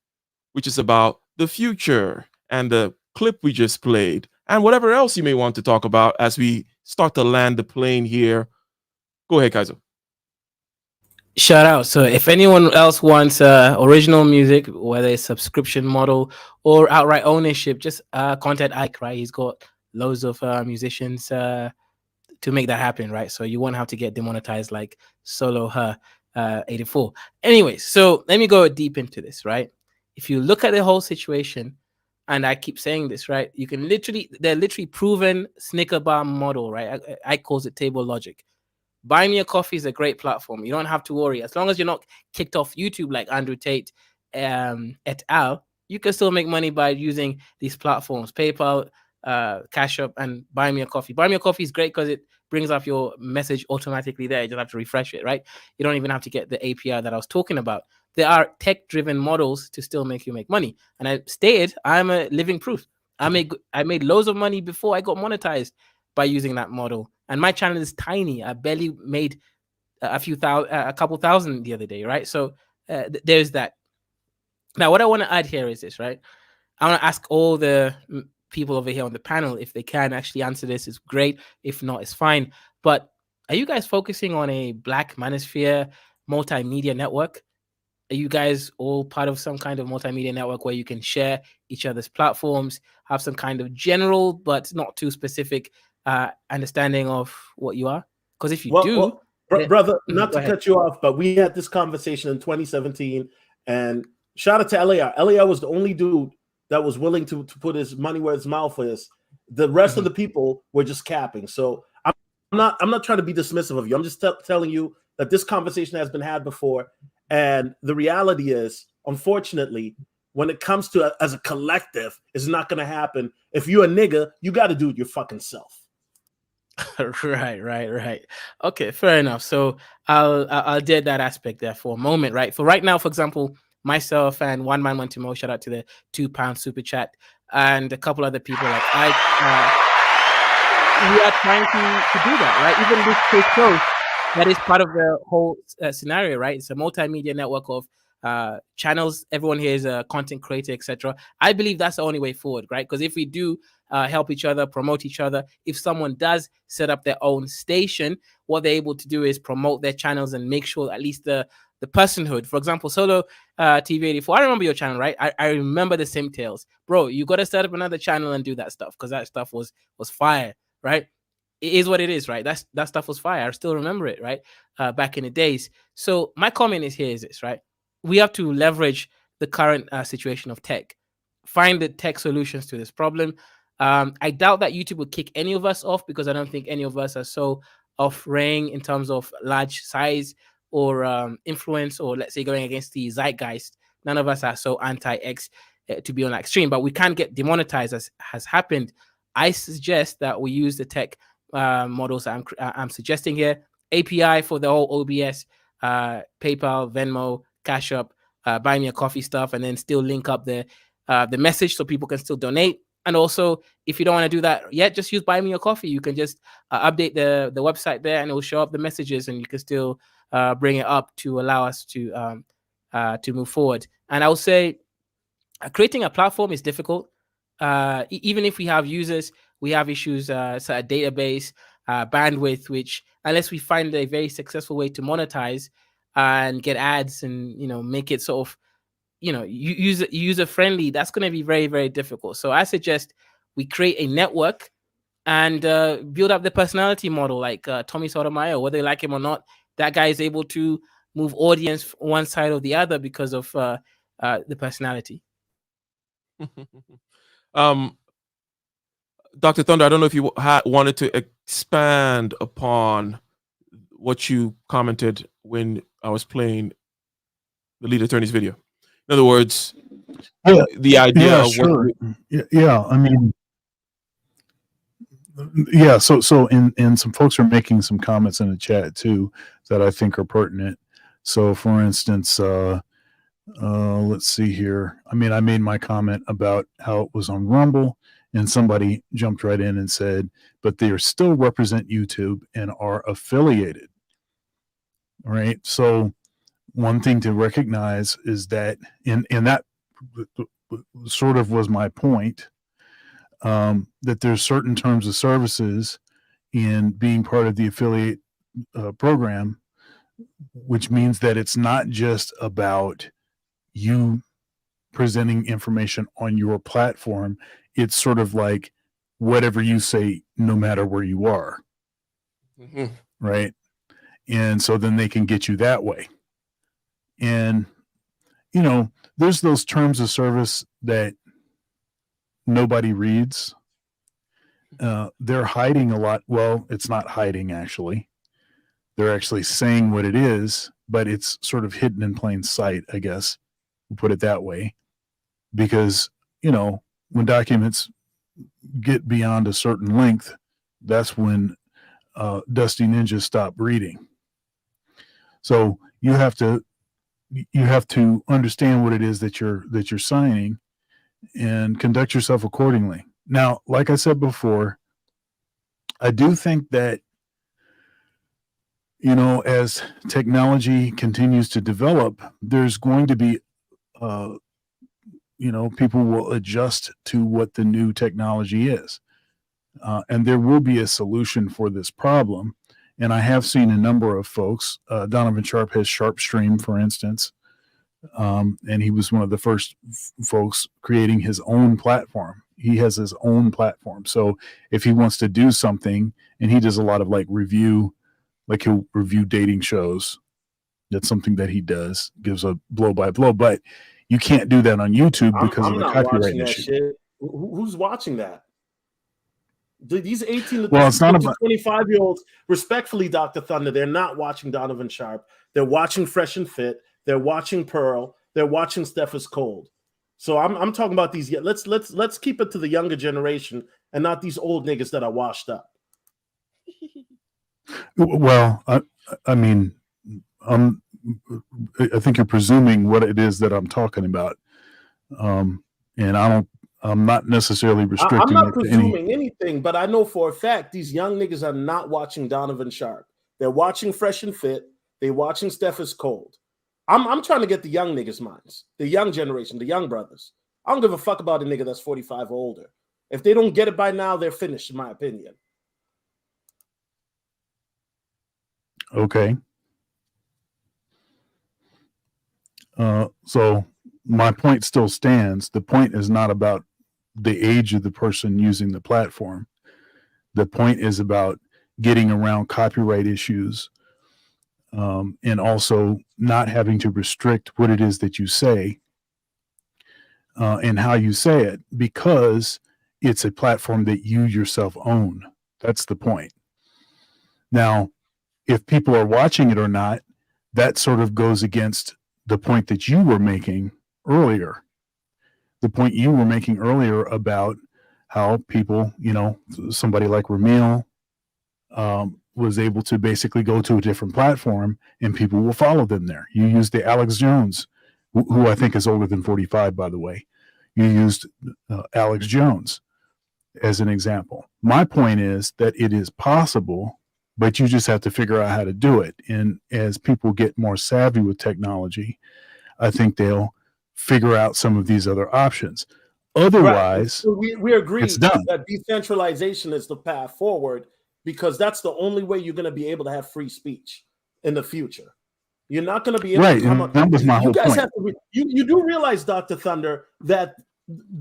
which is about the future and the clip we just played and whatever else you may want to talk about as we start to land the plane here. Go ahead, Kaizo. Shout out. So if anyone else wants original music, whether it's subscription model or outright ownership, just contact Ike, right? He's got loads of musicians to make that happen, right? So you won't have to get demonetized like Solo Her 84. Anyway, so let me go deep into this, right? If you look at the whole situation, and I keep saying this, right? You can they're literally proven Snicker bar model, right? I calls it table logic. Buy Me a Coffee is a great platform. You don't have to worry. As long as you're not kicked off YouTube like Andrew Tate et al., you can still make money by using these platforms, PayPal, Cash App, and Buy Me a Coffee. Buy Me a Coffee is great because it brings up your message automatically there. You just have to refresh it, right? You don't even have to get the API that I was talking about. There are tech-driven models to still make you make money. And I stated, I'm a living proof. I made loads of money before I got monetized by using that model. And my channel is tiny. I barely made a couple thousand the other day, right? So there's that. Now, what I want to add here is this, right? I want to ask all the people over here on the panel, if they can actually answer this, it's great. If not, it's fine. But are you guys focusing on a Black Manosphere multimedia network? Are you guys all part of some kind of multimedia network where you can share each other's platforms, have some kind of general but not too specific understanding of what you are? Because if you do, brother, not to cut you off, but we had this conversation in 2017, and shout out to LAR. LAR was the only dude that was willing to put his money where his mouth is. The rest of the people were just capping. So I'm not trying to be dismissive of you. I'm just telling you that this conversation has been had before. And the reality is, unfortunately, when it comes to as a collective, it's not going to happen. If you're a nigga, you got to do it your fucking self. Right. Okay, fair enough. So I'll dead that aspect there for a moment, right? For right now, for example, myself and One Man One to Mo, shout out to the £2 super chat. and a couple other people like we are trying to do that, right? Even this case shows that is part of the whole scenario, right? It's a multimedia network of channels. Everyone here is a content creator, etc. I believe that's the only way forward, right? Because if we do help each other, promote each other, if someone does set up their own station, what they're able to do is promote their channels and make sure at least the personhood. For example, Solo TV84, I remember your channel, right? I remember the same tales. Bro, you got to set up another channel and do that stuff, because that stuff was fire, right? It is what it is, right? That stuff was fire. I still remember it, right? Back in the days. So my comment is this, right? We have to leverage the current situation of tech, find the tech solutions to this problem. I doubt that YouTube will kick any of us off, because I don't think any of us are so off-range in terms of large size or influence, or let's say going against the zeitgeist. None of us are so anti-X to be on that extreme, but we can't get demonetized as has happened. I suggest that we use the tech models that I'm suggesting here. API for the whole OBS, PayPal, Venmo, Cash App, buy me a coffee stuff, and then still link up the message so people can still donate. And also, if you don't want to do that yet, just use buy me a coffee. You can just update the website there, and it will show up the messages, and you can still bring it up to allow us to move forward. And I would say creating a platform is difficult. Even if we have users, we have issues, so a database, bandwidth, which unless we find a very successful way to monetize and get ads and, make it sort of, user friendly, that's going to be very, very difficult. So I suggest we create a network and build up the personality model, like Tommy Sotomayor. Whether you like him or not, that guy is able to move audience one side or the other because of the personality. Dr. Thunder, I don't know if you wanted to expand upon what you commented when I was playing the lead attorney's video. In other words, the idea of sure. I mean, so and some folks are making some comments in the chat too that I think are pertinent. So for instance, let's see here. I mean, I made my comment about how it was on Rumble, and somebody jumped right in and said, but they still represent YouTube and are affiliated. Right. So one thing to recognize is that, and that sort of was my point, that there's certain terms of services in being part of the affiliate program, which means that it's not just about you presenting information on your platform. It's sort of like whatever you say, no matter where you are. Mm-hmm. Right. And so then they can get you that way. And, there's those terms of service that nobody reads. They're hiding a lot. Well, it's not hiding, actually. They're actually saying what it is, but it's sort of hidden in plain sight, I guess. We'll put it that way. Because, when documents get beyond a certain length, that's when Dusty Ninjas stop reading. So you have to understand what it is that you're signing and conduct yourself accordingly. Now, like I said before, I do think that, as technology continues to develop, there's going to be, people will adjust to what the new technology is. And there will be a solution for this problem. And I have seen a number of folks. Donovan Sharp has SharpStream, for instance. And he was one of the first folks creating his own platform. He has his own platform. So if he wants to do something, and he does a lot of review, he'll review dating shows. That's something that he does, gives a blow by blow. But you can't do that on YouTube because of the copyright issue. Shit. Who's watching that? These 18 to 25-year-olds, respectfully, Dr. Thunder, they're not watching Donovan Sharp. They're watching Fresh and Fit. They're watching Pearl. They're watching Steph is Cold. So I'm talking about these. Let's keep it to the younger generation and not these old niggas that are washed up. Well, I mean, I think you're presuming what it is that I'm talking about, and I'm not necessarily I'm restricting not it to any. presuming anything, but I know for a fact these young niggas are not watching Donovan Sharp. They're watching Fresh and Fit. They're watching Steph is Cold. I'm trying to get the young niggas' minds, the young generation, the young brothers. I don't give a fuck about a nigga that's 45 or older. If they don't get it by now, they're finished, in my opinion. Okay. So my point still stands. The point is not about the age of the person using the platform. The point is about getting around copyright issues, and also not having to restrict what it is that you say and how you say it, because it's a platform that you yourself own. That's the point. Now, if people are watching it or not, that sort of goes against the point that you were making earlier. The point you were making earlier about how people, somebody like Ramil was able to basically go to a different platform and people will follow them there. You used the Alex Jones, who I think is older than 45, by the way. You used Alex Jones as an example. My point is that it is possible, but you just have to figure out how to do it. And as people get more savvy with technology, I think they'll figure out some of these other options. Otherwise, right. So we agree it's done. that decentralization is the path forward, because that's the only way you're going to be able to have free speech in the future. You're not going to be able to come up. That was my whole point. Have to you do realize, Dr. Thunder, that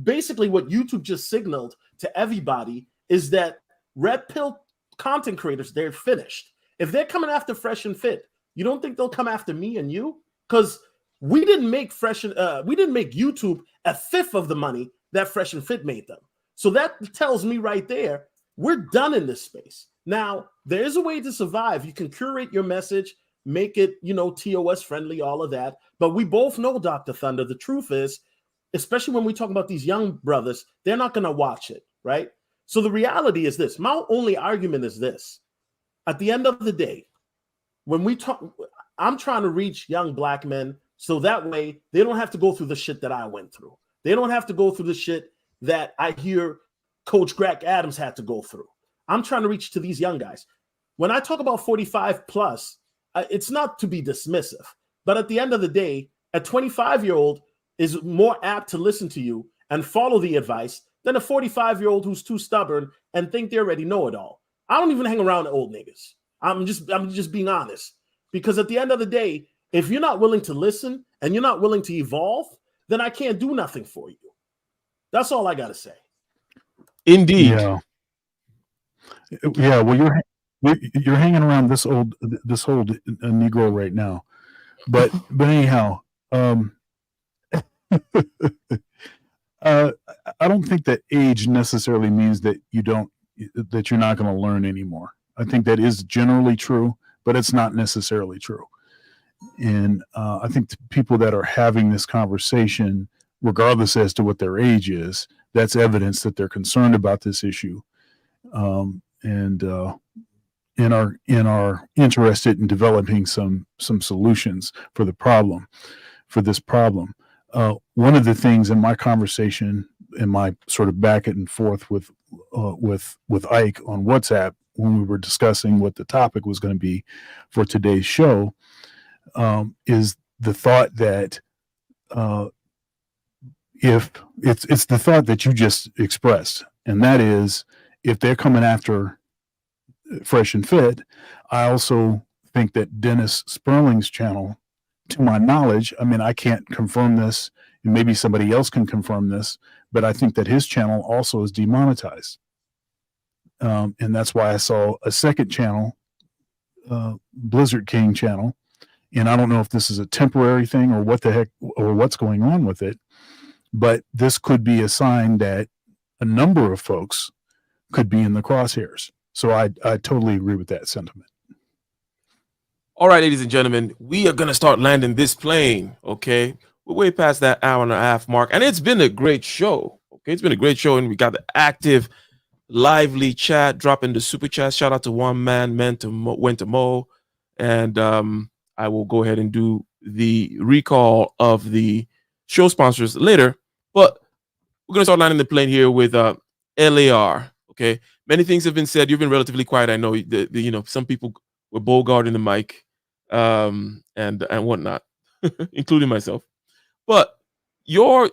basically what YouTube just signaled to everybody is that red pill content creators, they're finished. If they're coming after Fresh and Fit, you don't think they'll come after me and you? Because we didn't make YouTube a fifth of the money that Fresh and Fit made them. So that tells me right there, we're done in this space. Now, there is a way to survive. You can curate your message, make it, TOS friendly, all of that. But we both know, Dr. Thunder, the truth is, especially when we talk about these young brothers, they're not going to watch it, right? So the reality is this. My only argument is this. At the end of the day, when we talk, I'm trying to reach young black men so that way they don't have to go through the shit that I went through. They don't have to go through the shit that I hear Coach Greg Adams had to go through. I'm trying to reach to these young guys. When I talk about 45 plus, it's not to be dismissive, but at the end of the day, a 25-year-old is more apt to listen to you and follow the advice than a 45-year-old who's too stubborn and think they already know it all. I don't even hang around old niggas. I'm just being honest, because at the end of the day, if you're not willing to listen and you're not willing to evolve, then I can't do nothing for you. That's all I got to say. Indeed. Yeah. Well, you're hanging around this old Negro right now, but anyhow, I don't think that age necessarily means that you're not going to learn anymore. I think that is generally true, but it's not necessarily true. And I think people that are having this conversation, regardless as to what their age is, that's evidence that they're concerned about this issue, and are interested in developing some solutions for this problem. One of the things in my conversation, in my sort of back and forth with Ike on WhatsApp when we were discussing what the topic was going to be for today's show, is the thought that if it's the thought that you just expressed, and that is, if they're coming after Fresh and Fit, I also think that Dennis Sperling's channel, to my knowledge, I mean, I can't confirm this, and maybe somebody else can confirm this, but I think that his channel also is demonetized. And that's why I saw a second channel, Blizzard King channel, and I don't know if this is a temporary thing or what the heck, or what's going on with it, but this could be a sign that a number of folks could be in the crosshairs. So I totally agree with that sentiment. All right, ladies and gentlemen, we are going to start landing this plane, okay? We're way past that hour and a half mark, and it's been a great show, okay? It's been a great show, and we got the active, lively chat, dropping the super chat. Shout out to One Man, went to Mo, and I will go ahead and do the recall of the show sponsors later. But we're gonna start landing the plane here with LAR. Okay, many things have been said. You've been relatively quiet. I know some people were bogarting the mic, and whatnot, including myself. But your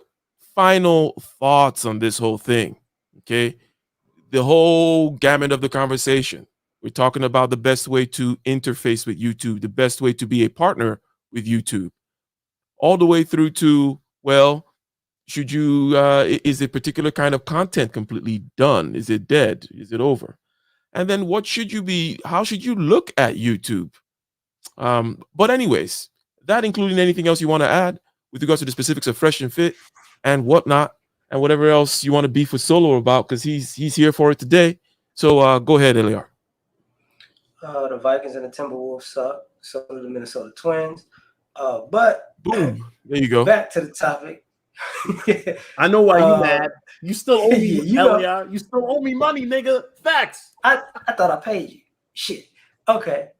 final thoughts on this whole thing, okay? The whole gamut of the conversation. We're talking about the best way to interface with YouTube, the best way to be a partner with YouTube, all the way through to, well, should you, is a particular kind of content completely done? Is it dead? Is it over? And then how should you look at YouTube? But anyways, that including anything else you want to add with regards to the specifics of Fresh and Fit and whatnot, and whatever else you want to beef with Solo about, because he's here for it today. So go ahead, Eliar. The Vikings and the Timberwolves suck. So do the Minnesota Twins. But boom, there you go. Back to the topic. I know why you mad. You still owe me, yeah, you still owe me money, nigga. Facts. I thought I paid you. Shit. Okay.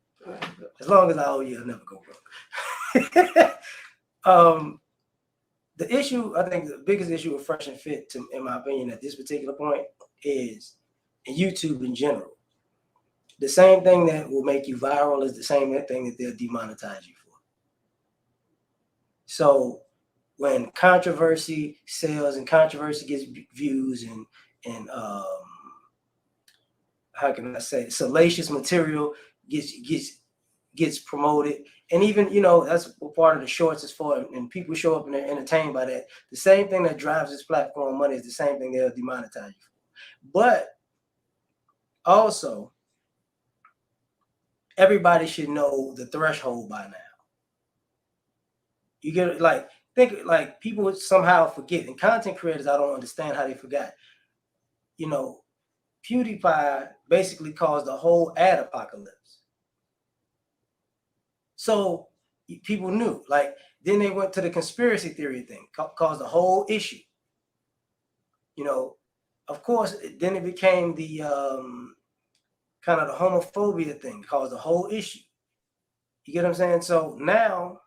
As long as I owe you, I'll never go broke. The issue, I think the biggest issue with Fresh and Fit, in my opinion, at this particular point is YouTube in general. The same thing that will make you viral is the same thing that they'll demonetize you for. So when controversy sells and controversy gets views and how can I say, salacious material gets promoted, and even that's what part of the shorts is for, and people show up and they're entertained by that. The same thing that drives this platform money is the same thing they'll demonetize you for. But also, everybody should know the threshold by now. You get think people would somehow forget, and content creators, I don't understand how they forgot. PewDiePie basically caused the whole ad apocalypse. So people knew. Then they went to the conspiracy theory thing, caused the whole issue. Of course, then it became the kind of the homophobia thing, caused the whole issue. You get what I'm saying? So now,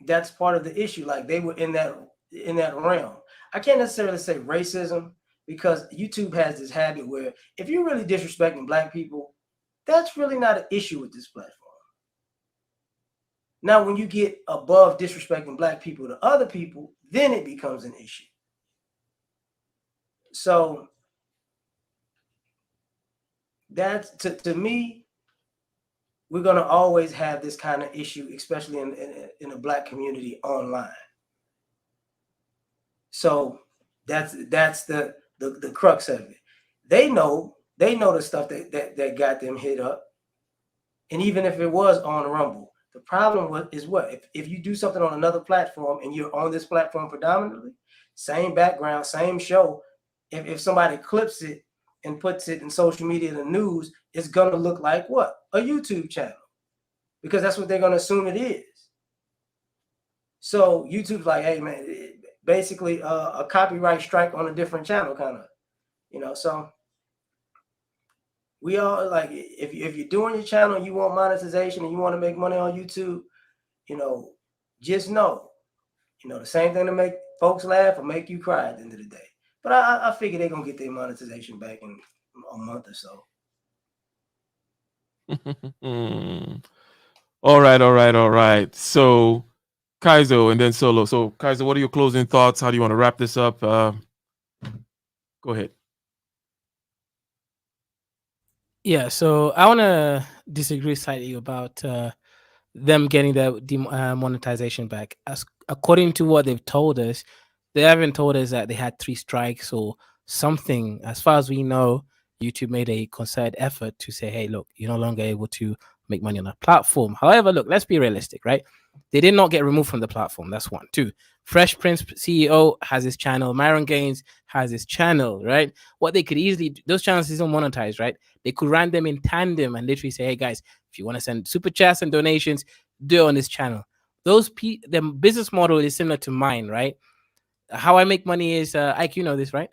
that's part of the issue. They were in that realm. I can't necessarily say racism, because YouTube has this habit where if you're really disrespecting Black people, that's really not an issue with this platform. Now, when you get above disrespecting Black people to other people, then it becomes an issue. So that's, to me, we're going to always have this kind of issue, especially in the Black community online. So that's the crux of it. They know the stuff that got them hit up. And even if it was on Rumble, the problem is what? If you do something on another platform and you're on this platform predominantly, same background, same show, if somebody clips it and puts it in social media, the news, it's going to look like what? A YouTube channel. Because that's what they're going to assume it is. So YouTube's like, hey, man, basically a copyright strike on a different channel, kind of, so we all if you're doing your channel and you want monetization and you want to make money on YouTube, just know, the same thing to make folks laugh or make you cry at the end of the day. But I figure they're going to get their monetization back in a month or so. All right. So Kaizo and then Solo. So Kaizo, what are your closing thoughts? How do you want to wrap this up? Go ahead. Yeah, so I want to disagree slightly about them getting their monetization back. According to what they've told us, they haven't told us that they had 3 strikes or something. As far as we know, YouTube made a concerted effort to say, hey, look, you're no longer able to make money on that platform. However, look, let's be realistic, right? They did not get removed from the platform. That's 1. 2, Fresh Prince CEO has his channel. Myron Gaines has his channel, right? What they could easily do, those channels isn't monetized, right? They could run them in tandem and literally say, hey, guys, if you want to send super chats and donations, do it on this channel. The business model is similar to mine, right? How I make money is, Ike, you know this, right?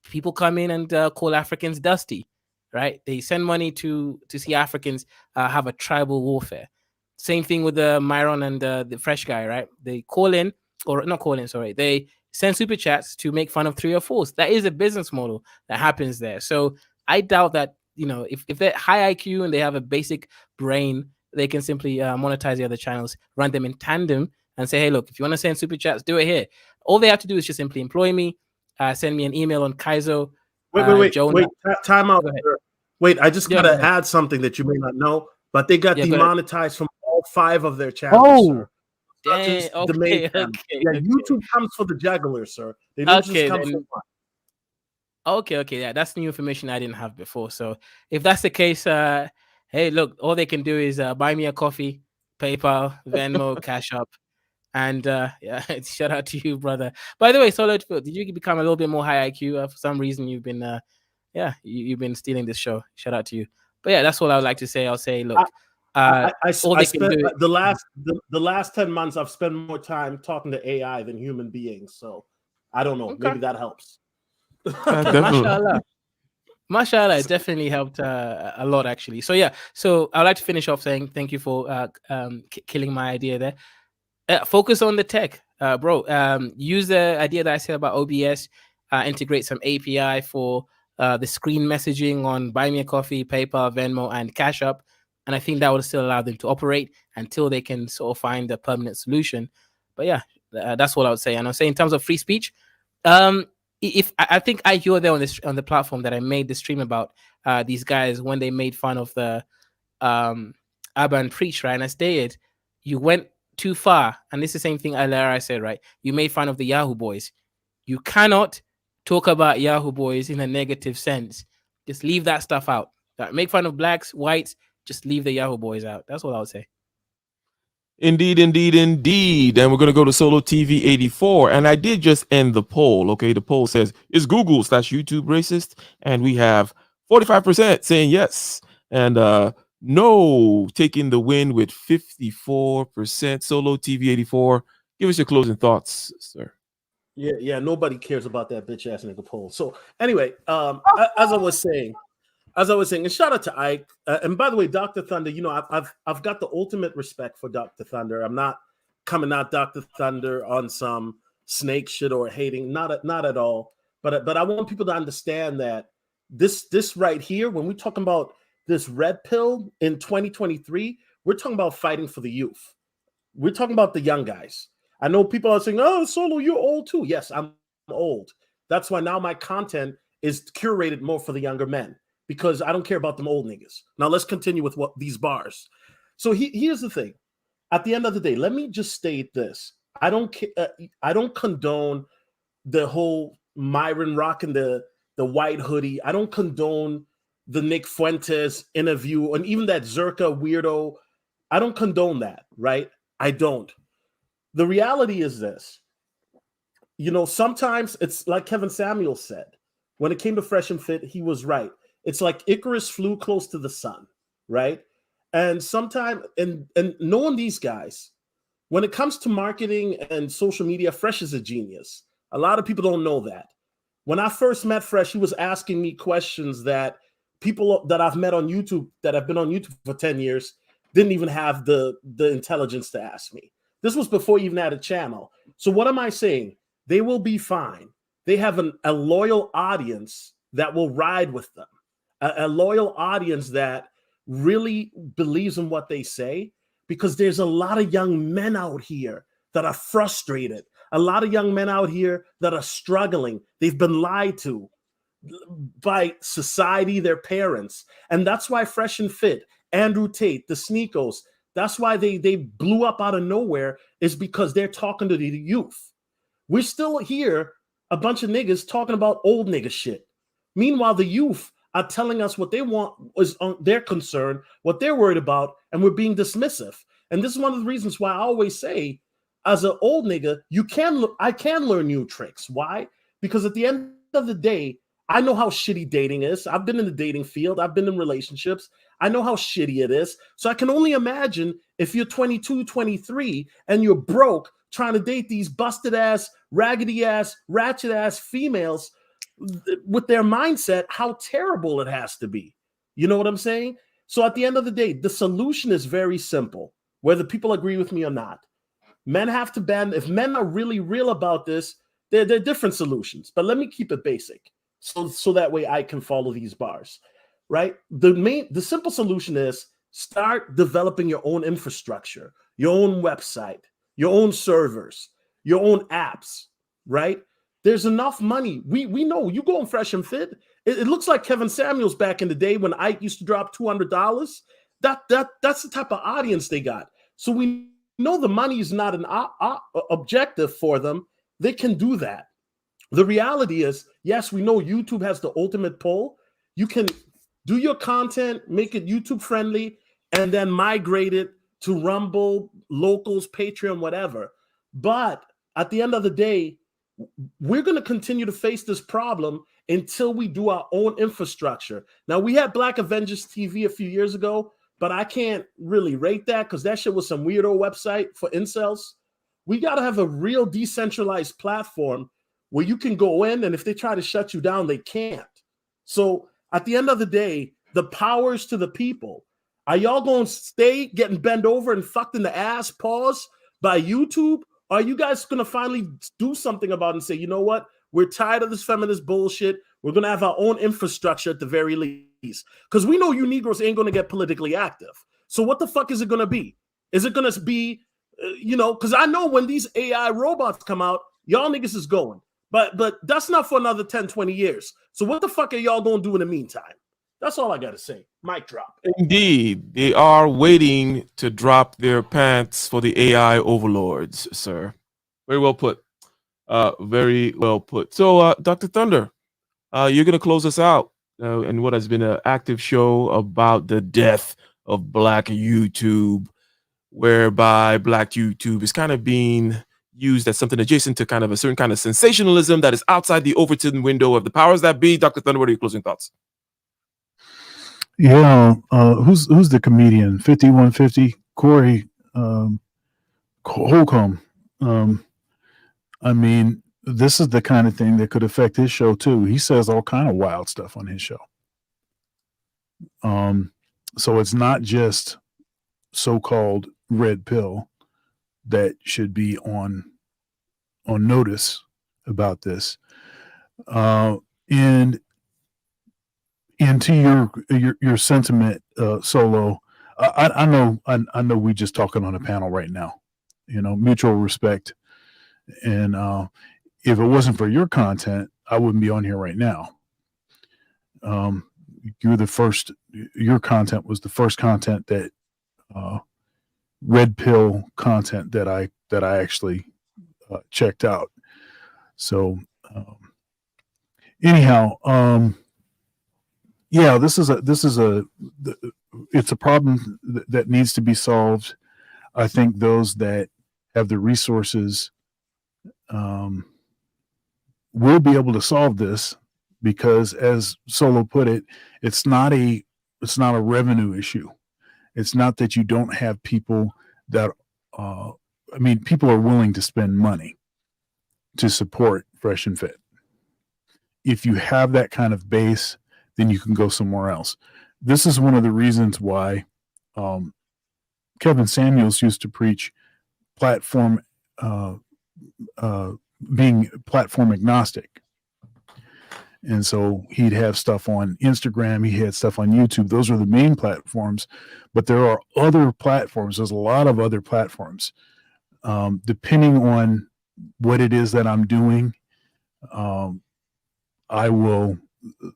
People come in and call Africans dusty, right? They send money to see Africans have a tribal warfare. Same thing with the Myron and the Fresh guy, right? They call in or not call in, sorry, they send super chats to make fun of 3 or 4s. That is a business model that happens there. So I doubt that, you know, if they're high IQ and they have a basic brain, they can simply monetize the other channels, run them in tandem, and say, hey, look, if you want to send super chats, do it here. All they have to do is just simply employ me, send me an email on Kaizo. Wait, Jonah. time out. Wait, I just gotta go ahead. add something that you may not know, but they got Yeah, go ahead. demonetized from all 5 of their channels, sir. Not Dang, just the main channel. Yeah, YouTube comes for the juggler, sir. They don't just come for one. Okay, yeah, that's new information I didn't have before. So if that's the case, hey, look, all they can do is buy me a coffee, PayPal, Venmo, Cash App, and yeah, shout out to you, brother. By the way, Solid Phil, did you become a little bit more high IQ? For some reason, you've been, you've been stealing this show. Shout out to you. But yeah, that's all I would like to say. I'll say, look, I all they spent can do the last 10 months. I've spent more time talking to AI than human beings. So I don't know. Okay. Maybe that helps. Mashallah. Mashallah, it definitely helped a lot, actually. So yeah, so I'd like to finish off saying thank you for killing my idea there. Focus on the tech, bro. Use the idea that I said about OBS. Integrate some API for the screen messaging on Buy Me a Coffee, PayPal, Venmo, and Cash App, and I think that will still allow them to operate until they can sort of find a permanent solution. But yeah, that's what I would say. And I'll say in terms of free speech, if I think you were there on the platform that I made the stream about these guys when they made fun of the Abba Preach, right? And I stated, you went too far, and this is the same thing I said, right? You made fun of the Yahoo Boys. You cannot talk about Yahoo Boys in a negative sense. Just leave that stuff out. Make fun of blacks, whites, just leave the Yahoo Boys out. That's what I would say. Indeed. And we're going to go to Solo TV 84. And I did just end the poll. Okay. The poll says, is Google/YouTube racist? And we have 45% saying yes. And no taking the win with 54%. Solo TV 84. Give us your closing thoughts, sir. Yeah. Nobody cares about that bitch ass nigga poll. So anyway, as I was saying, and shout out to Ike. And by the way, Dr. Thunder, you know, I've got the ultimate respect for Dr. Thunder. I'm not coming out Dr. Thunder on some snake shit or hating, not at all. But I want people to understand that this right here, when we're talking about this red pill in 2023, we're talking about fighting for the youth. We're talking about the young guys. I know people are saying, "Oh, Solo, you're old too." Yes, I'm old. That's why now my content is curated more for the younger men, because I don't care about them old niggas. Now let's continue with what these bars. So here's the thing. At the end of the day, let me just state this. I don't condone the whole Myron rocking the white hoodie. I don't condone the Nick Fuentes interview and even that Zerka weirdo. I don't condone that, right? I don't. The reality is this. You know, sometimes it's like Kevin Samuels said. When it came to Fresh and Fit, he was right. It's like Icarus flew close to the sun, right? And sometimes, and knowing these guys, when it comes to marketing and social media, Fresh is a genius. A lot of people don't know that. When I first met Fresh, he was asking me questions that people that I've met on YouTube, that have been on YouTube for 10 years, didn't even have the intelligence to ask me. This was before he even had a channel. So what am I saying? They will be fine. They have a loyal audience that will ride with them, a loyal audience that really believes in what they say, because there's a lot of young men out here that are frustrated, a lot of young men out here that are struggling. They've been lied to by society, their parents. And that's why Fresh and Fit, Andrew Tate, the Sneakos, that's why they blew up out of nowhere, is because they're talking to the youth. We're still here, a bunch of niggas talking about old nigga shit. Meanwhile, the youth are telling us what they want is on their concern, what they're worried about, and we're being dismissive. And this is one of the reasons why I always say, as an old nigga, I can learn new tricks. Why? Because at the end of the day, I know how shitty dating is. I've been in the dating field. I've been in relationships. I know how shitty it is. So I can only imagine if you're 22, 23, and you're broke trying to date these busted ass, raggedy ass, ratchet ass females with their mindset, how terrible it has to be. You know what I'm saying? So at the end of the day, the solution is very simple, whether people agree with me or not. Men have to ban. If men are really real about this, there are different solutions. But let me keep it basic, so that way I can follow these bars, right? The simple solution is start developing your own infrastructure, your own website, your own servers, your own apps, right? There's enough money. We know you go on Fresh and Fit. It looks like Kevin Samuels back in the day when Ike used to drop $200. That's the type of audience they got. So we know the money is not an objective for them. They can do that. The reality is, yes, we know YouTube has the ultimate pull. You can do your content, make it YouTube friendly, and then migrate it to Rumble, Locals, Patreon, whatever. But at the end of the day, we're going to continue to face this problem until we do our own infrastructure. Now, we had Black Avengers TV a few years ago, but I can't really rate that because that shit was some weirdo website for incels. We got to have a real decentralized platform where you can go in, and if they try to shut you down, they can't. So at the end of the day, the power's to the people. Are y'all going to stay getting bent over and fucked in the ass, pause, by YouTube? Or are you guys going to finally do something about it and say, you know what? We're tired of this feminist bullshit. We're going to have our own infrastructure at the very least. Because we know you Negroes ain't going to get politically active. So what the fuck is it going to be? Is it going to be, because I know when these AI robots come out, y'all niggas is going. But that's not for another 10, 20 years. So what the fuck are y'all going to do in the meantime? That's all I got to say. Mic drop. Indeed, they are waiting to drop their pants for the AI overlords, sir. Very well put. Very well put. So, Dr. Thunder, you're going to close us out in what has been an active show about the death of Black YouTube, whereby Black YouTube is kind of being used as something adjacent to kind of a certain kind of sensationalism that is outside the Overton window of the powers that be. Dr. Thunder, what are your closing thoughts? Yeah, who's the comedian? 5150 Corey Holcomb. I mean, this is the kind of thing that could affect his show too. He says all kind of wild stuff on his show. So it's not just so-called red pill that should be on notice about this. And to your sentiment, Solo, I know we just talking on a panel right now, mutual respect. And if it wasn't for your content, I wouldn't be on here right now. Your content was the first content that red pill content that I actually checked out. So anyhow, yeah, it's a problem that needs to be solved. I think those that have the resources will be able to solve this, because as Solo put it, it's not a revenue issue. It's not that you don't have people that people are willing to spend money to support Fresh and Fit. If you have that kind of base, then you can go somewhere else. This is one of the reasons why Kevin Samuels used to preach being platform agnostic. And so he'd have stuff on Instagram, he had stuff on YouTube. Those are the main platforms, but there are other platforms. There's a lot of other platforms. Depending on what it is that I'm doing,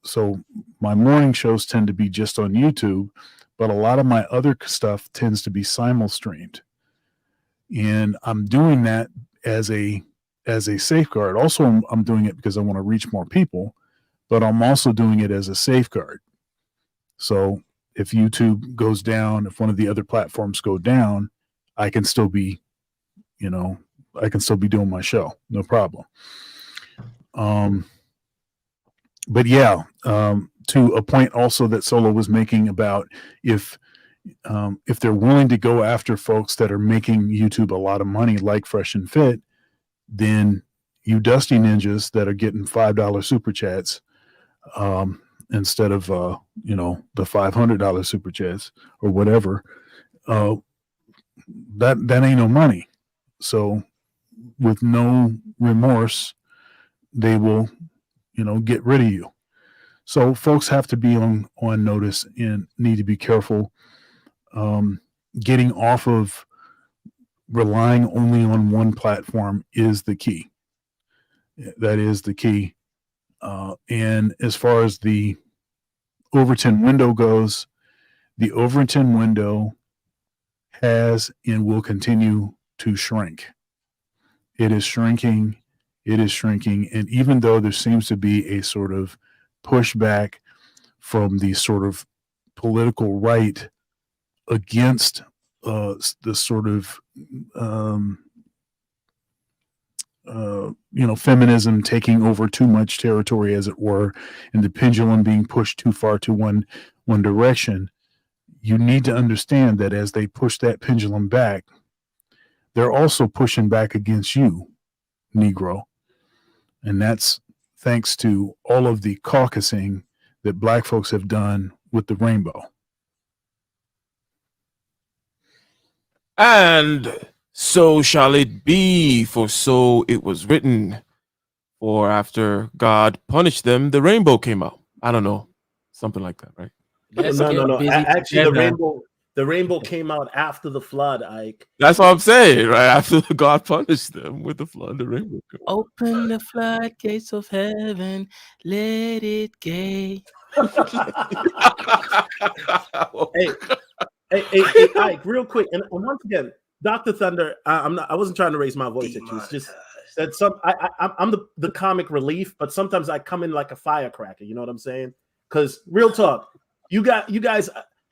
so my morning shows tend to be just on YouTube, but a lot of my other stuff tends to be simul-streamed. And I'm doing that as a safeguard. Also, I'm doing it because I want to reach more people, but I'm also doing it as a safeguard. So if YouTube goes down, if one of the other platforms go down, I can still be, doing my show, no problem. But yeah, to a point also that Solo was making about if they're willing to go after folks that are making YouTube a lot of money, like Fresh and Fit, then you dusty ninjas that are getting $5 super chats instead of the $500 super chats or whatever, that ain't no money. So with no remorse, they will, get rid of you. So folks have to be on notice and need to be careful. Getting off of relying only on one platform is the key. That is the key. And as far as the Overton window goes, the Overton window has and will continue to shrink. It is shrinking. It is shrinking. And even though there seems to be a sort of pushback from the sort of political right against the sort of feminism taking over too much territory, as it were, and the pendulum being pushed too far to one direction, you need to understand that as they push that pendulum back, they're also pushing back against you, Negro. And that's thanks to all of the caucusing that Black folks have done with the rainbow. And so shall it be, for so it was written. For after God punished them, the rainbow came out. I don't know, something like that, right? No. Actually, the rainbow came out after the flood, Ike. That's what I'm saying, right? After God punished them with the flood, the rainbow came out. Open the floodgates of heaven, let it gay. Hey, Ike, real quick, and once again, Dr. Thunder, I wasn't trying to raise my voice at you. It's just that I'm the comic relief, but sometimes I come in like a firecracker. You know what I'm saying? Because real talk, you guys,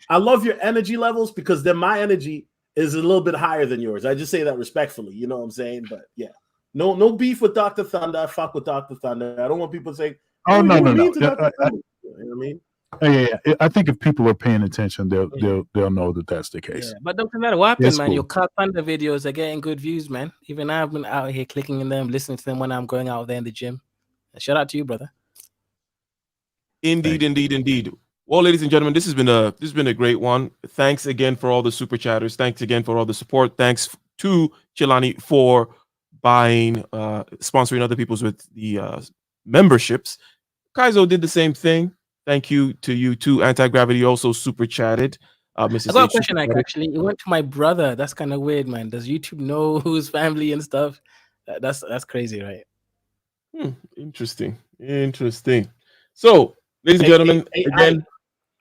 I love your energy levels because then my energy is a little bit higher than yours. I just say that respectfully. You know what I'm saying? But yeah, no beef with Dr. Thunder. I fuck with Dr. Thunder. I don't want people to say, "Oh no." You know what I mean? Yeah. I think if people are paying attention, they'll know that that's the case. Yeah, but doesn't matter what happened, That's man. cool. Your Car Thunder videos are getting good views, man. Even I've been out here clicking in them, listening to them when I'm going out there in the gym. Shout out to you, brother. Indeed. Well, ladies and gentlemen, this has been a great one. Thanks again for all the super chatters. Thanks again for all the support. Thanks to Chilani for buying, sponsoring other people's with the memberships. Kaizo did the same thing. Thank you to you too. Anti-Gravity also super chatted. Mrs. I got a H question, super Ike, chatted. actually. It went to my brother. That's kind of weird, man. Does YouTube know who's family and stuff? That's crazy, right? Interesting. So, ladies and gentlemen, again,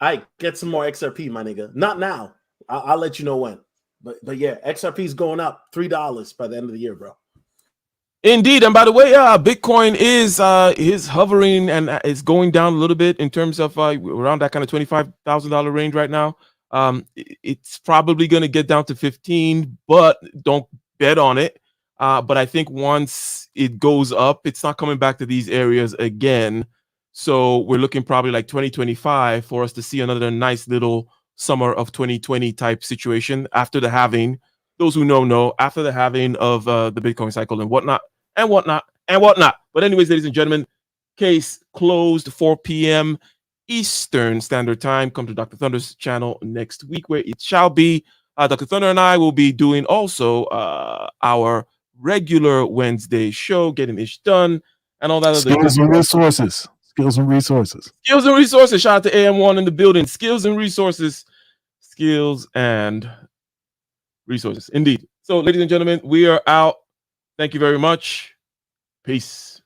I get some more XRP, my nigga. Not now. I'll let you know when. But yeah, XRP is going up $3 by the end of the year, bro. Indeed, and by the way, Bitcoin is hovering and it's going down a little bit in terms of around that kind of $25,000 range right now. It's probably going to get down to 15, but don't bet on it. But I think once it goes up, it's not coming back to these areas again. So we're looking probably like 2025 for us to see another nice little summer of 2020 type situation after the halving. Those who know after the halving of the Bitcoin cycle and whatnot. But anyways, ladies and gentlemen, case closed, 4 p.m. Eastern Standard Time. Come to Dr. Thunder's channel next week where it shall be. Dr. Thunder and I will be doing also our regular Wednesday show, getting ish done, and all that other Skills and resources. Shout out to AM1 in the building. Skills and resources. Indeed. So, ladies and gentlemen, we are out. Thank you very much. Peace.